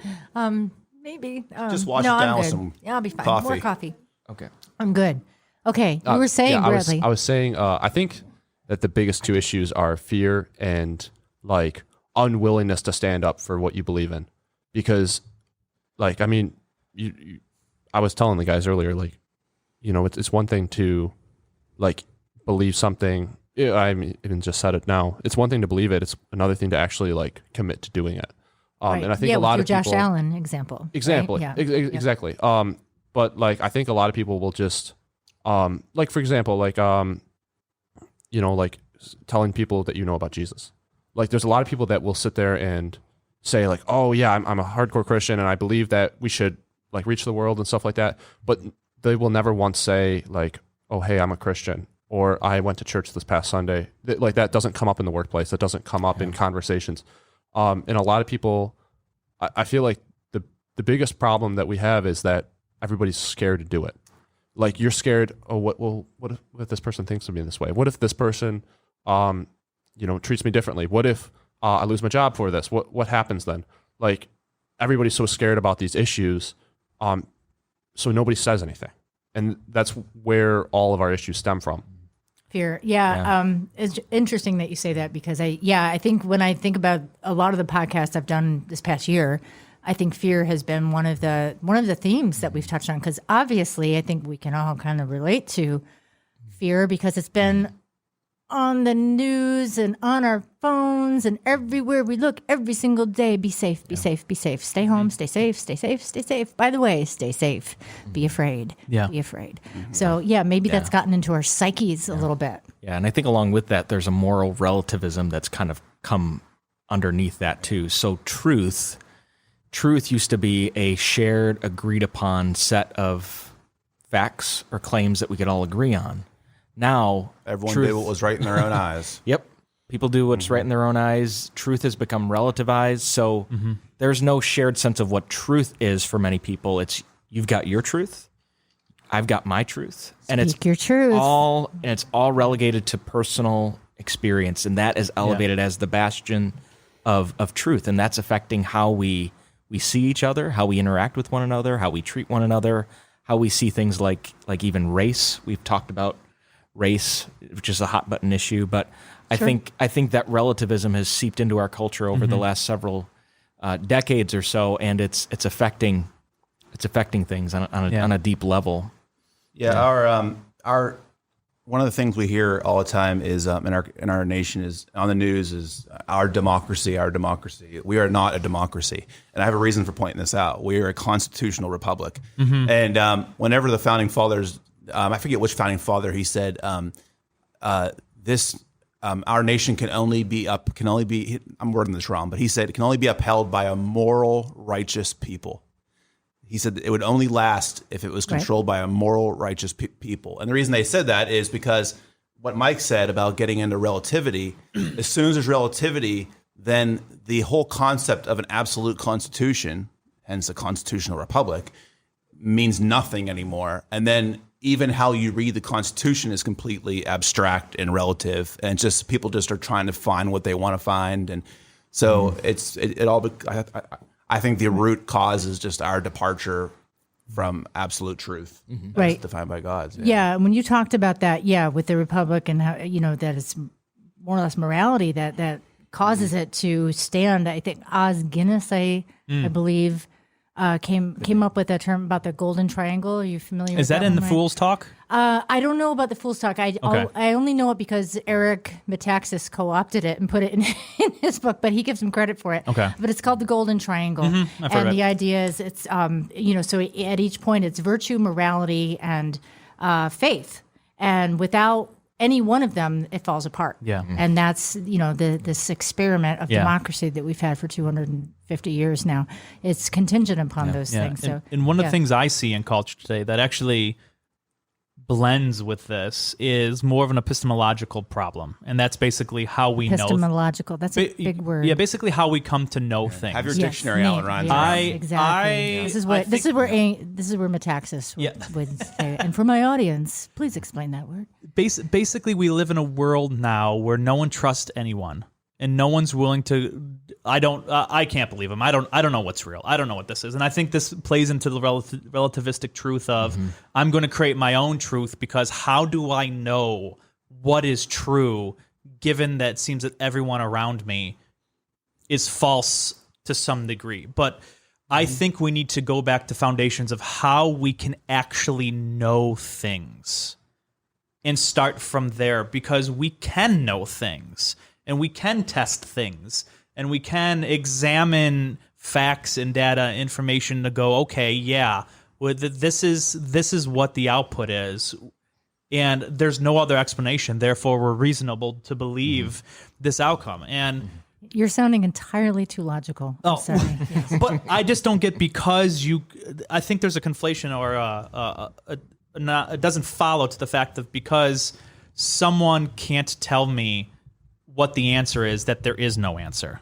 Maybe. Just wash no, it down I'm with good. some Yeah, I'll be fine. coffee. More coffee. Okay. I'm good. Okay. You were saying, Bradley. I was saying, I think that the biggest two issues are fear and like unwillingness to stand up for what you believe in. Because, like, I mean, I was telling the guys earlier, like, it's one thing to, like, believe something. I even just said it now. It's one thing to believe it. It's another thing to actually, like, commit to doing it. Right. And I think a with lot your of people, Josh Allen example. exactly, Right? Yeah. exactly. But like, I think a lot of people will just, like, for example, like, like telling people that about Jesus. Like, there's a lot of people that will sit there and say, like, oh yeah, I'm a hardcore Christian and I believe that we should, like, reach the world and stuff like that. But they will never once say, like, oh hey, I'm a Christian, or I went to church this past Sunday. Like, that doesn't come up in the workplace. That doesn't come up in conversations. And a lot of people, I feel like the biggest problem that we have is that everybody's scared to do it. Like, you're scared, oh, what if this person thinks of me in this way? What if this person, treats me differently? What if I lose my job for this? What happens then? Like, everybody's so scared about these issues, so nobody says anything. And that's where all of our issues stem from. Fear. Yeah. It's interesting that you say that, because I think when I think about a lot of the podcasts I've done this past year, I think fear has been one of the themes that we've touched on, because obviously I think we can all kind of relate to fear, because it's been on the news and on our phones and everywhere we look every single day. Be safe, be safe, be safe. Stay home, stay safe, stay safe, stay safe. By the way, stay safe. Be afraid. Yeah. Be afraid. So maybe that's gotten into our psyches a little bit. Yeah, and I think along with that, there's a moral relativism that's kind of come underneath that too. So truth used to be a shared, agreed upon set of facts or claims that we could all agree on. Now, Everyone did what was right in their own eyes. Yep. People do what's right in their own eyes. Truth has become relativized. So there's no shared sense of what truth is for many people. It's, you've got your truth, I've got my truth. And Speak your truth. it's all relegated to personal experience. And that is elevated as the bastion of truth. And that's affecting how we see each other, how we interact with one another, how we treat one another, how we see things like even race. We've talked about race, which is a hot button issue, but I think that relativism has seeped into our culture over the last several decades or so, and it's affecting things on a deep level. Yeah, our one of the things we hear all the time is in our nation is on the news is our democracy. We are not a democracy, and I have a reason for pointing this out. We are a constitutional republic, and whenever the founding fathers, I forget which founding father, he said, our nation can only be I'm wording this wrong, but he said it can only be upheld by a moral, righteous people. He said it would only last if it was controlled by a moral, righteous people. And the reason they said that is because what Mike said about getting into relativity, as soon as there's relativity, then the whole concept of an absolute constitution, hence a constitutional republic, means nothing anymore. And then even how you read the Constitution is completely abstract and relative, and just people just are trying to find what they want to find, and so it all. I think the root cause is just our departure from absolute truth, as Right. defined by God. Yeah, when you talked about that, with the Republic and how that it's more or less morality that causes it to stand. I think Os Guinness, I believe, came up with that term about the golden triangle. Are you familiar? Is with that in one, the right? Fool's Talk? I don't know about the Fool's Talk. I only know it because Eric Metaxas co-opted it and put it in his book, but he gives him credit for it. Okay. But it's called the Golden Triangle, I've heard and it. the idea is it's so at each point it's virtue, morality, and faith, and without any one of them, it falls apart. Yeah. And that's this experiment of democracy that we've had for 250 years now. It's contingent upon those things. So, and one of the things I see in culture today that actually blends with this is more of an epistemological problem, and that's basically how we know. epistemological. That's a big word. Yeah, basically how we come to know things. Have your Yes, dictionary, me. Alan Ryan. Yeah, exactly. This is I what think- this is where Metaxas would say. And for my audience, please explain that word. Basically, we live in a world now where no one trusts anyone, and no one's willing to. I can't believe him. I don't know what's real. I don't know what this is, and I think this plays into the relativistic truth of I'm going to create my own truth, because how do I know what is true, given that it seems that everyone around me is false to some degree? But I think we need to go back to foundations of how we can actually know things and start from there, because we can know things and we can test things and we can examine facts and data information to go, okay, yeah, well, this is what the output is, and there's no other explanation. Therefore, we're reasonable to believe this outcome. And You're sounding entirely too logical. I'm sorry. Yes. but I just don't get, because I think there's a conflation or it doesn't follow to the fact that because someone can't tell me what the answer is, that there is no answer.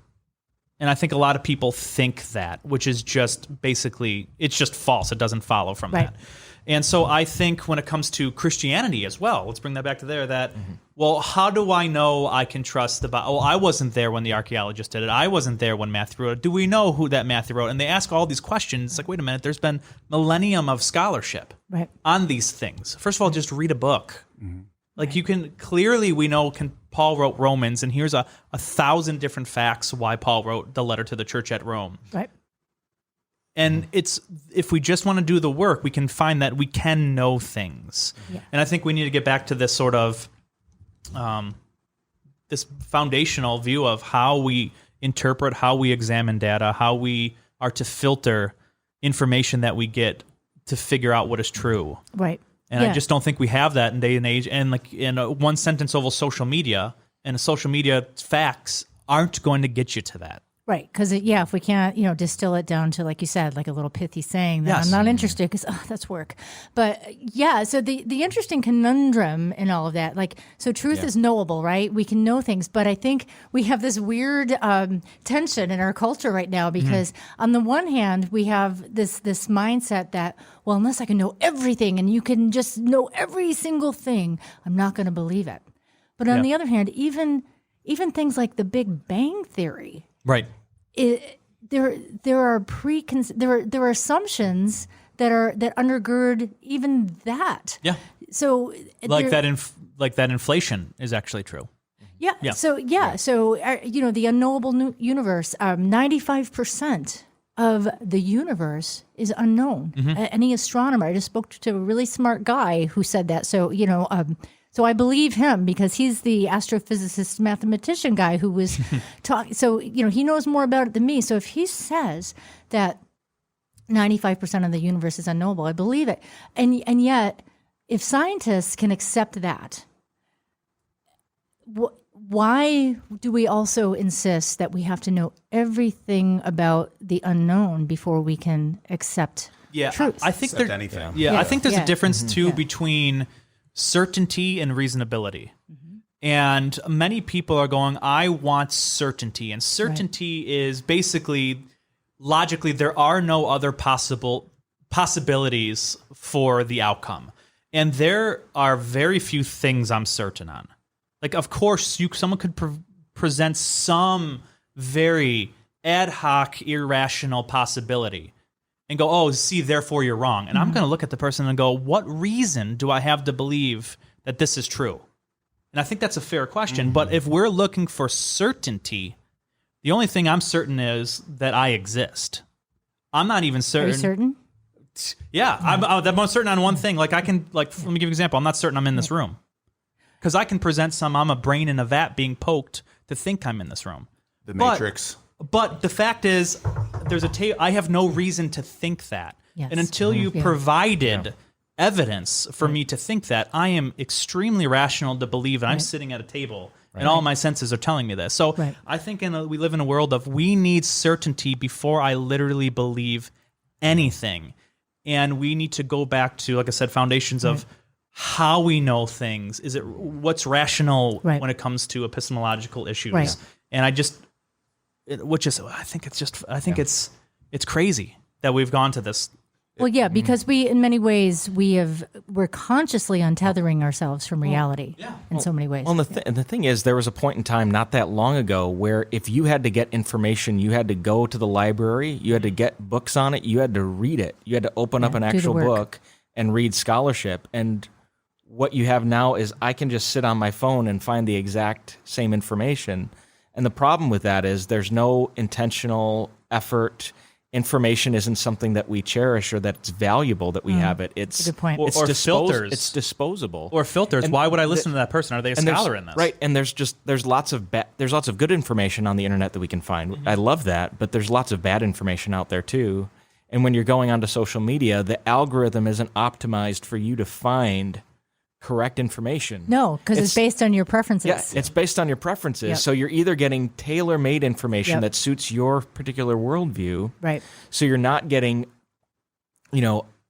And I think a lot of people think that, which is just basically, it's just false. It doesn't follow from Right. that. And so I think when it comes to Christianity as well, let's bring that back to there, that, well, how do I know I can trust the Bible? Oh, I wasn't there when the archaeologist did it. I wasn't there when Matthew wrote it. Do we know who that Matthew wrote? And they ask all these questions. It's like, wait a minute, there's been millennium of scholarship Right. on these things. First of all, just read a book. Like you can clearly, we know Paul wrote Romans, and here's a 1,000 different facts why Paul wrote the letter to the church at Rome. Right. And it's, if we just want to do the work, we can find that we can know things. Yeah. And I think we need to get back to this sort of this foundational view of how we interpret, how we examine data, how we are to filter information that we get to figure out what is true. Right. And I just don't think we have that in day and age. And like in a one sentence over social media, and social media facts aren't going to get you to that. Right, because if we can't, distill it down to, like you said, like a little pithy saying, then Yes. I'm not interested because that's work. But so the interesting conundrum in all of that, so truth is knowable, right? We can know things, but I think we have this weird tension in our culture right now because on the one hand, we have this mindset that, well, unless I can know everything and you can just know every single thing, I'm not going to believe it. But on the other hand, even things like the Big Bang Theory. Right. There are assumptions that undergird even that. Yeah. So Like that inflation is actually true. Yeah. Yeah. So the unknowable universe. 95% of the universe is unknown. Any astronomer. I just spoke to a really smart guy who said that. So So I believe him because he's the astrophysicist, mathematician guy who was talking. So, he knows more about it than me. So if he says that 95% of the universe is unknowable, I believe it. And yet, if scientists can accept that, why do we also insist that we have to know everything about the unknown before we can accept truth? I think Accept anything. I think there's Yeah. a difference too between certainty and reasonability. And many people are going, I want certainty. And certainty is basically, logically, there are no other possibilities for the outcome. And there are very few things I'm certain on. Like, of course, someone could present some very ad hoc, irrational possibility and go, oh, see, therefore you're wrong. And I'm going to look at the person and go, what reason do I have to believe that this is true? And I think that's a fair question. But if we're looking for certainty, the only thing I'm certain is that I exist. I'm not even certain. Are you certain? Yeah, I'm most certain on one thing. Like let me give you an example. I'm not certain I'm in this room because I can present I'm a brain in a vat being poked to think I'm in this room. The Matrix. But the fact is, I have no reason to think that. Yes. And until you provided evidence for me to think that, I am extremely rational to believe that I'm sitting at a table and all my senses are telling me this. So I think we live in a world of we need certainty before I literally believe anything. And we need to go back to, like I said, foundations of how we know things. Is it what's rational when it comes to epistemological issues? Right. And I think it's crazy that we've gone to this. Well, yeah, because in many ways, we're consciously untethering ourselves from reality in so many ways. Well, and the thing is, there was a point in time not that long ago where if you had to get information, you had to go to the library, you had to get books on it, you had to read it, you had to open up an actual book and read scholarship. And what you have now is I can just sit on my phone and find the exact same information. And the problem with that is there's no intentional effort. Information isn't something that we cherish or that's valuable that we have it. It's a good point. Or filters. It's disposable. Or filters. Why would I listen to that person? Are they a scholar in this? Right. And there's lots of good information on the internet that we can find. I love that, but there's lots of bad information out there too. And when you're going onto social media, the algorithm isn't optimized for you to find correct information. No, because it's based on your preferences. Yeah, it's based on your preferences. Yep. So you're either getting tailor-made information that suits your particular worldview. Right. So you're not getting,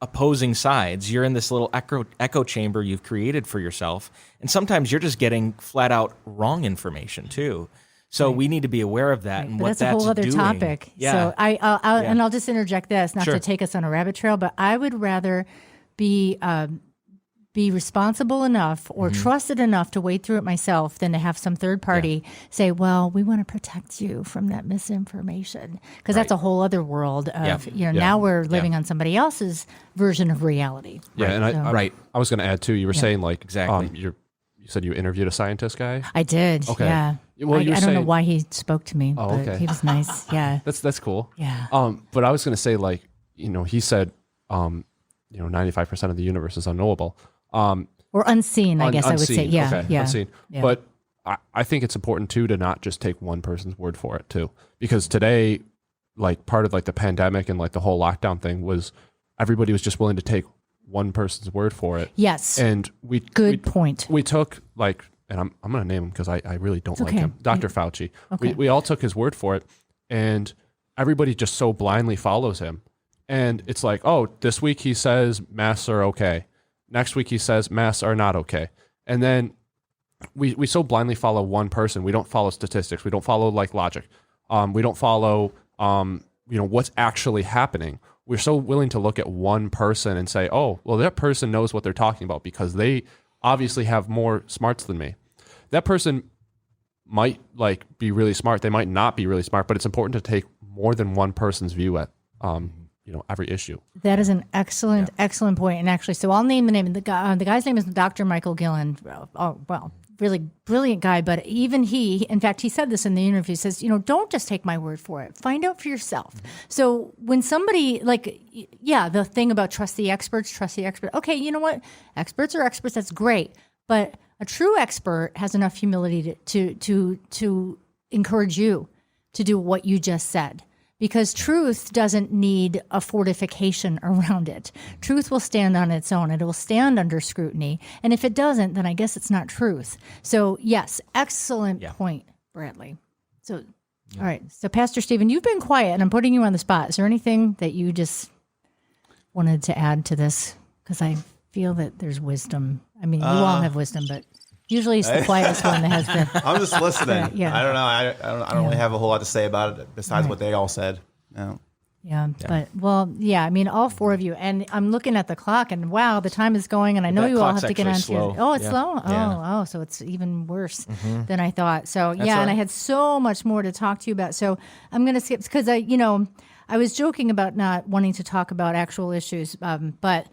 opposing sides. You're in this little echo chamber you've created for yourself. And sometimes you're just getting flat out wrong information too. So we need to be aware of that and but what that's a whole other doing. topic. Yeah. So I'll just interject this, not to take us on a rabbit trail, but I would rather be responsible enough or trusted enough to wade through it myself than to have some third party say, well, we want to protect you from that misinformation. Because that's a whole other world of, now we're living on somebody else's version of reality. Yeah, and I was going to add too, you were saying exactly. You said you interviewed a scientist guy? I did, Okay. yeah. Well, I don't know why he spoke to me, but okay. he was nice, yeah. That's cool. Yeah. But I was going to say, he said, 95% of the universe is unknowable. Or unseen, I guess I would say. Yeah, okay. yeah. Unseen. Yeah. But I think it's important too to not just take one person's word for it too, because today, part of the pandemic and the whole lockdown thing was everybody was just willing to take one person's word for it. Yes. And Good point. We took and I'm going to name him because I really don't like him, Dr. Fauci. Okay. We all took his word for it, and everybody just so blindly follows him. And it's this week he says masks are okay. Next week he says masks are not okay. And then we so blindly follow one person. We don't follow statistics. We don't follow logic. We don't follow what's actually happening. We're so willing to look at one person and say, oh, well, that person knows what they're talking about because they obviously have more smarts than me. That person might be really smart. They might not be really smart, but it's important to take more than one person's view at every issue. That is an excellent point. And actually, so I'll name the name. The guy's name is Dr. Michael Gillen. Oh, well, really brilliant guy. But even he, in fact, he said this in the interview, says, don't just take my word for it. Find out for yourself. So when somebody the thing about trust the expert. Okay, you know what? Experts are experts. That's great. But a true expert has enough humility to encourage you to do what you just said. Because truth doesn't need a fortification around it. Truth will stand on its own. It will stand under scrutiny. And if it doesn't, then I guess it's not truth. So, yes, excellent point, Bradley. So, all right. So, Pastor Stephen, you've been quiet, and I'm putting you on the spot. Is there anything that you just wanted to add to this? Because I feel that there's wisdom. I mean, you all have wisdom, but usually it's the quietest one that has been. I'm just listening. Yeah. I don't know. I don't really have a whole lot to say about it besides what they all said. No. Yeah, but I mean, all four of you, and I'm looking at the clock, and wow, the time is going, and I know That you all clock's have to get on actually to. slow. Oh, it's Yeah. slow. Yeah. Oh, so it's even worse than I thought. So That's yeah, all and I right. had so much more to talk to you about. So I'm going to skip because I was joking about not wanting to talk about actual issues, but.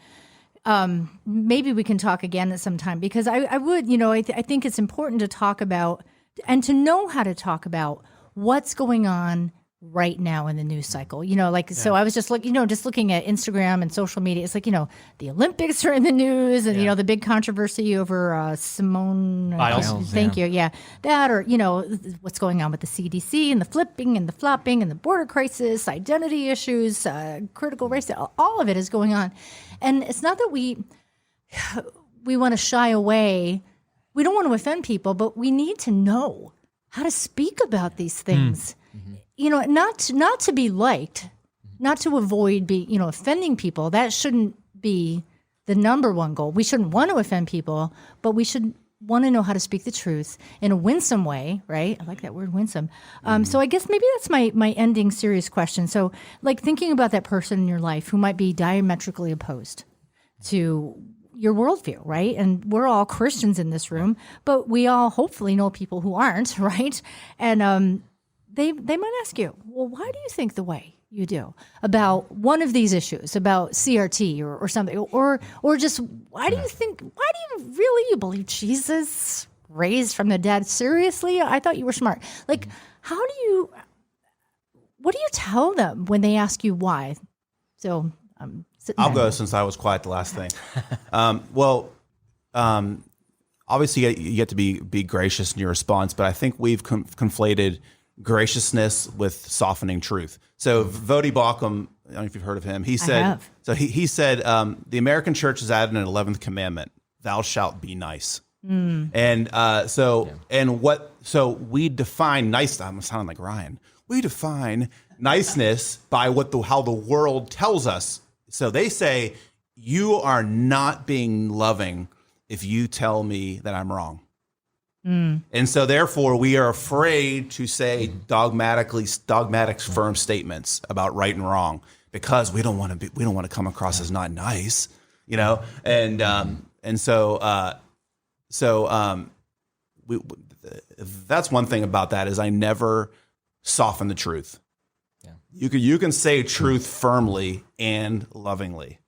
Maybe we can talk again at some time because I would, I think it's important to talk about and to know how to talk about what's going on right now in the news cycle. So I was just just looking at Instagram and social media. It's like, the Olympics are in the news and, the big controversy over Simone Biles. Thank you. Yeah. That or, what's going on with the CDC and the flipping and the flopping and the border crisis, identity issues, critical race, all of it is going on. And it's not that we want to shy away. We don't want to offend people, but we need to know how to speak about these things. Not to be liked, not to avoid offending people. That shouldn't be the number one goal. We shouldn't want to offend people, but we should want to know how to speak the truth in a winsome way, right? I like that word, winsome. So I guess maybe that's my ending serious question. So like thinking about that person in your life who might be diametrically opposed to your worldview, right? And we're all Christians in this room, but we all hopefully know people who aren't, right? And they might ask you, well, why do you think the way you do about one of these issues, about CRT or something, or just why do you believe Jesus raised from the dead? Seriously? I thought you were smart. Like, what do you tell them when they ask you why? So I'll go since I was quiet the last thing. Obviously you get to be gracious in your response, but I think we've conflated graciousness with softening truth. So Voddie Baucham, I don't know if you've heard of him. He said, have. so he said, the American church has added an 11th commandment: "Thou shalt be nice." And so we define nice. I'm sounding like Ryan. We define niceness by how the world tells us. So they say you are not being loving if you tell me that I'm wrong. And so therefore we are afraid to say dogmatic firm statements about right and wrong because we don't want to come across as not nice, that's one thing about that is I never soften the truth. Yeah. You can say truth firmly and lovingly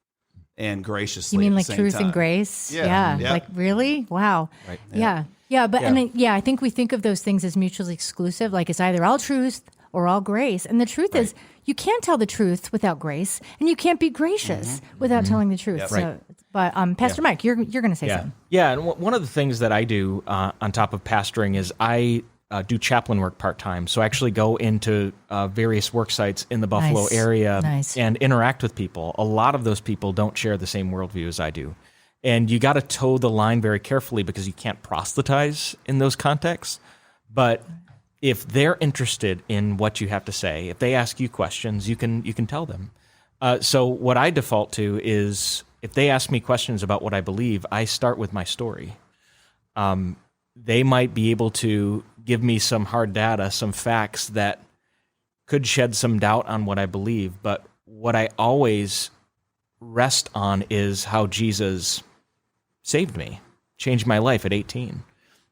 and graciously. You mean at like the same truth time. and grace? Yeah. Like really? Wow. Right. Yeah. But I think we think of those things as mutually exclusive. Like it's either all truth or all grace. And the truth is you can't tell the truth without grace, and you can't be gracious without telling the truth. Yep. So, but Pastor Mike, you're going to say something. Yeah, and one of the things that I do on top of pastoring is I do chaplain work part-time. So I actually go into various work sites in the Buffalo area and interact with people. A lot of those people don't share the same worldview as I do. And you got to toe the line very carefully because you can't proselytize in those contexts. But if they're interested in what you have to say, if they ask you questions, you can tell them. So what I default to is if they ask me questions about what I believe, I start with my story. They might be able to give me some hard data, some facts that could shed some doubt on what I believe. But what I always rest on is how Jesus saved me, changed my life at 18.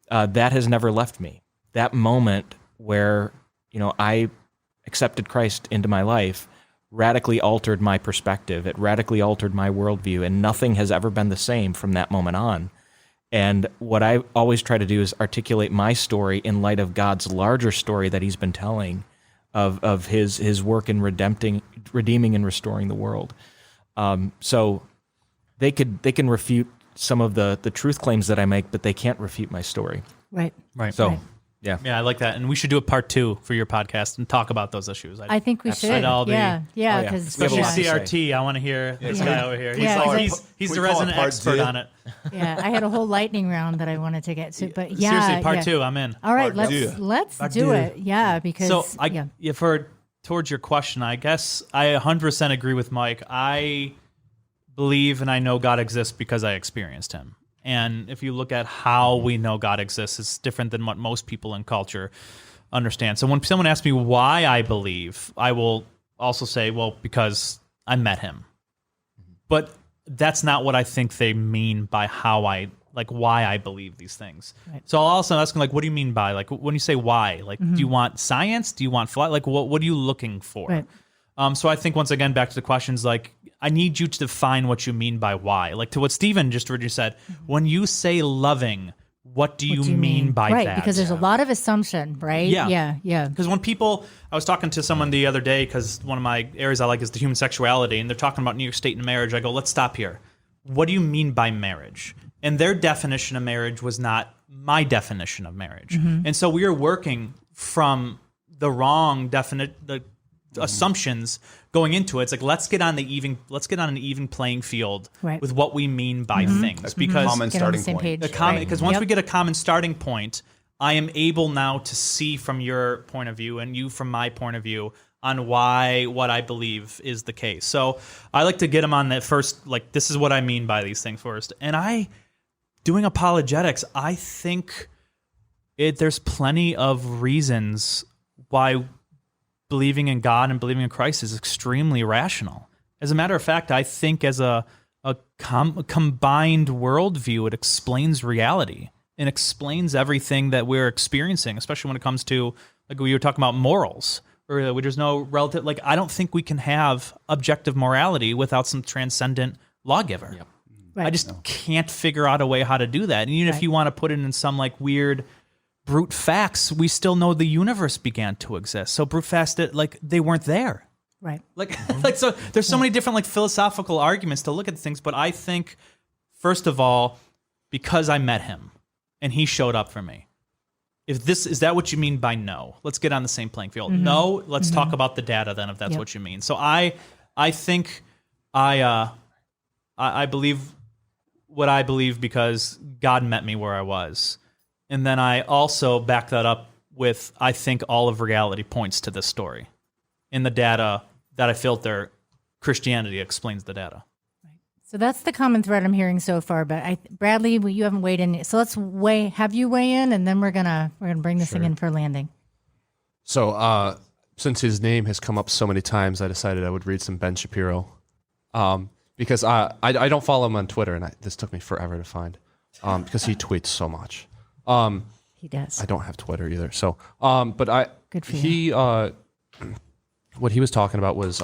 That has never left me. That moment where, I accepted Christ into my life radically altered my perspective. It radically altered my worldview, and nothing has ever been the same from that moment on. And what I always try to do is articulate my story in light of God's larger story that he's been telling of his work in redeeming and restoring the world. So they can refute some of the truth claims that I make, but they can't refute my story. Right. So, Right. yeah. Yeah, I like that. And we should do a part 2 for your podcast and talk about those issues. I think we should. I'd all be- Yeah, yeah. because Especially We have a lot to CRT. I want to hear this guy over here. Yeah. He's We the call it resident part expert 2. on it. yeah, I had a whole lightning round that I wanted to get to, but yeah, Seriously, part yeah. 2, I'm in. All right, Part let's two. do it. Yeah, because So towards your question, I guess I 100% agree with Mike. I believe and I know God exists because I experienced him. And if you look at how we know God exists, it's different than what most people in culture understand. So when someone asks me why I believe, I will also say, well, because I met him. But that's not what I think they mean by why I believe these things. Right. So I'll also ask them, like, what do you mean by, like, when you say why? Like, do you want science? Do you want like, what are you looking for? Right. So I think, once again, back to the questions, like, I need you to define what you mean by why. Like, to what Stephen just originally said, when you say loving, what do you mean by right, that? Because there's a lot of assumption, right? Yeah. Because when people, I was talking to someone the other day, because one of my areas I like is the human sexuality, and they're talking about New York State and marriage. I go, let's stop here. What do you mean by marriage? And their definition of marriage was not my definition of marriage. And so we are working from the wrong assumptions going into it. It's like, let's get on an even playing field with what we mean by things, because common starting point. Because once we get a common starting point, I am able now to see from your point of view and you from my point of view on why what I believe is the case. So I like to get them on that first, like, this is what I mean by these things first. And doing apologetics, I think there's plenty of reasons why believing in God and believing in Christ is extremely rational. As a matter of fact, I think as a combined worldview, it explains reality and explains everything that we're experiencing, especially when it comes to, like, we were talking about morals, or there's no relative, like, I don't think we can have objective morality without some transcendent lawgiver. Yep. Right. I just can't figure out a way how to do that. And even if you want to put it in some, like, weird brute facts, we still know the universe began to exist. So brute facts, like, they weren't there. Right. Like, so there's so many different, like, philosophical arguments to look at things. But I think, first of all, because I met him and he showed up for me, is that what you mean by no? Let's get on the same playing field. No, let's talk about the data then, if that's what you mean. So I think I believe what I believe because God met me where I was. And then I also back that up with, I think all of reality points to this story. In the data that I filter, Christianity explains the data. So that's the common thread I'm hearing so far. But Bradley, you haven't weighed in. So let's have you weigh in, and then we're gonna bring this thing in for landing. So since his name has come up so many times, I decided I would read some Ben Shapiro, because I don't follow him on Twitter, and this took me forever to find, because he tweets so much. He does. I don't have Twitter either. So, but Good for you. What he was talking about was,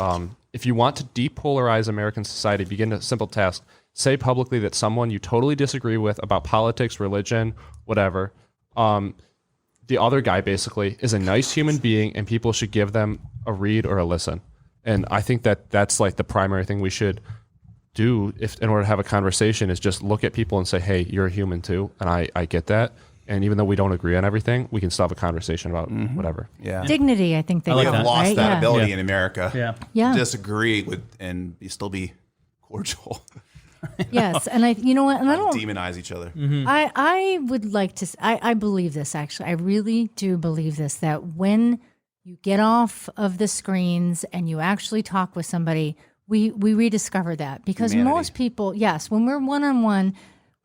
if you want to depolarize American society, begin a simple task. Say publicly that someone you totally disagree with about politics, religion, whatever, the other guy basically is a nice human being and people should give them a read or a listen. And I think that's like the primary thing we should do in order to have a conversation, is just look at people and say, hey, you're a human too. And I get that. And even though we don't agree on everything, we can still have a conversation about whatever. Yeah. Dignity, I think they like call that. it, Lost right? that ability in America. Yeah. Disagree with and still be cordial. Yes, and you know what? And I don't demonize each other. I would like to. I believe this, actually. I really do believe this, that when you get off of the screens and you actually talk with somebody, we rediscover that, because Humanity. most people, yes, when we're one-on-one,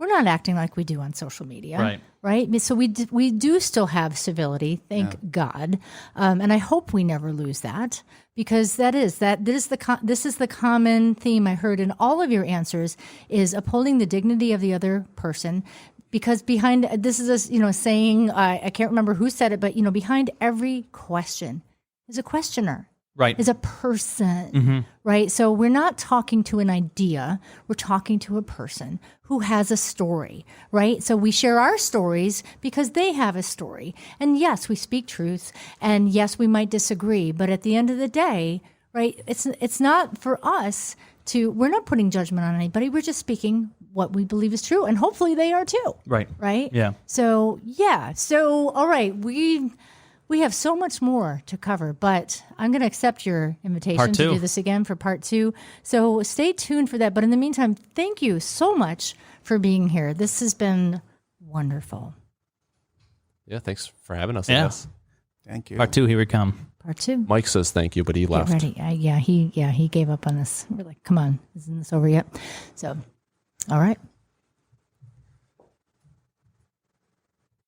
we're not acting like we do on social media, right? So we do still have civility, thank God, and I hope we never lose that, because this is the common theme I heard in all of your answers, is upholding the dignity of the other person. Because behind this is a saying, I can't remember who said it, but behind every question is a questioner. Right. Is a person, right? So we're not talking to an idea. We're talking to a person who has a story, right? So we share our stories because they have a story. And yes, we speak truth. And yes, we might disagree. But at the end of the day, right, it's not for us we're not putting judgment on anybody. We're just speaking what we believe is true. And hopefully they are too. Right. Right? Yeah. So, all right. We have so much more to cover, but I'm going to accept your invitation to do this again for part 2. So stay tuned for that. But in the meantime, thank you so much for being here. This has been wonderful. Yeah, thanks for having us. Yeah. I guess. Thank you. Part 2, here we come. Part 2. Mike says thank you, but he left. Get ready. He gave up on us. We're like, come on, isn't this over yet? So, all right.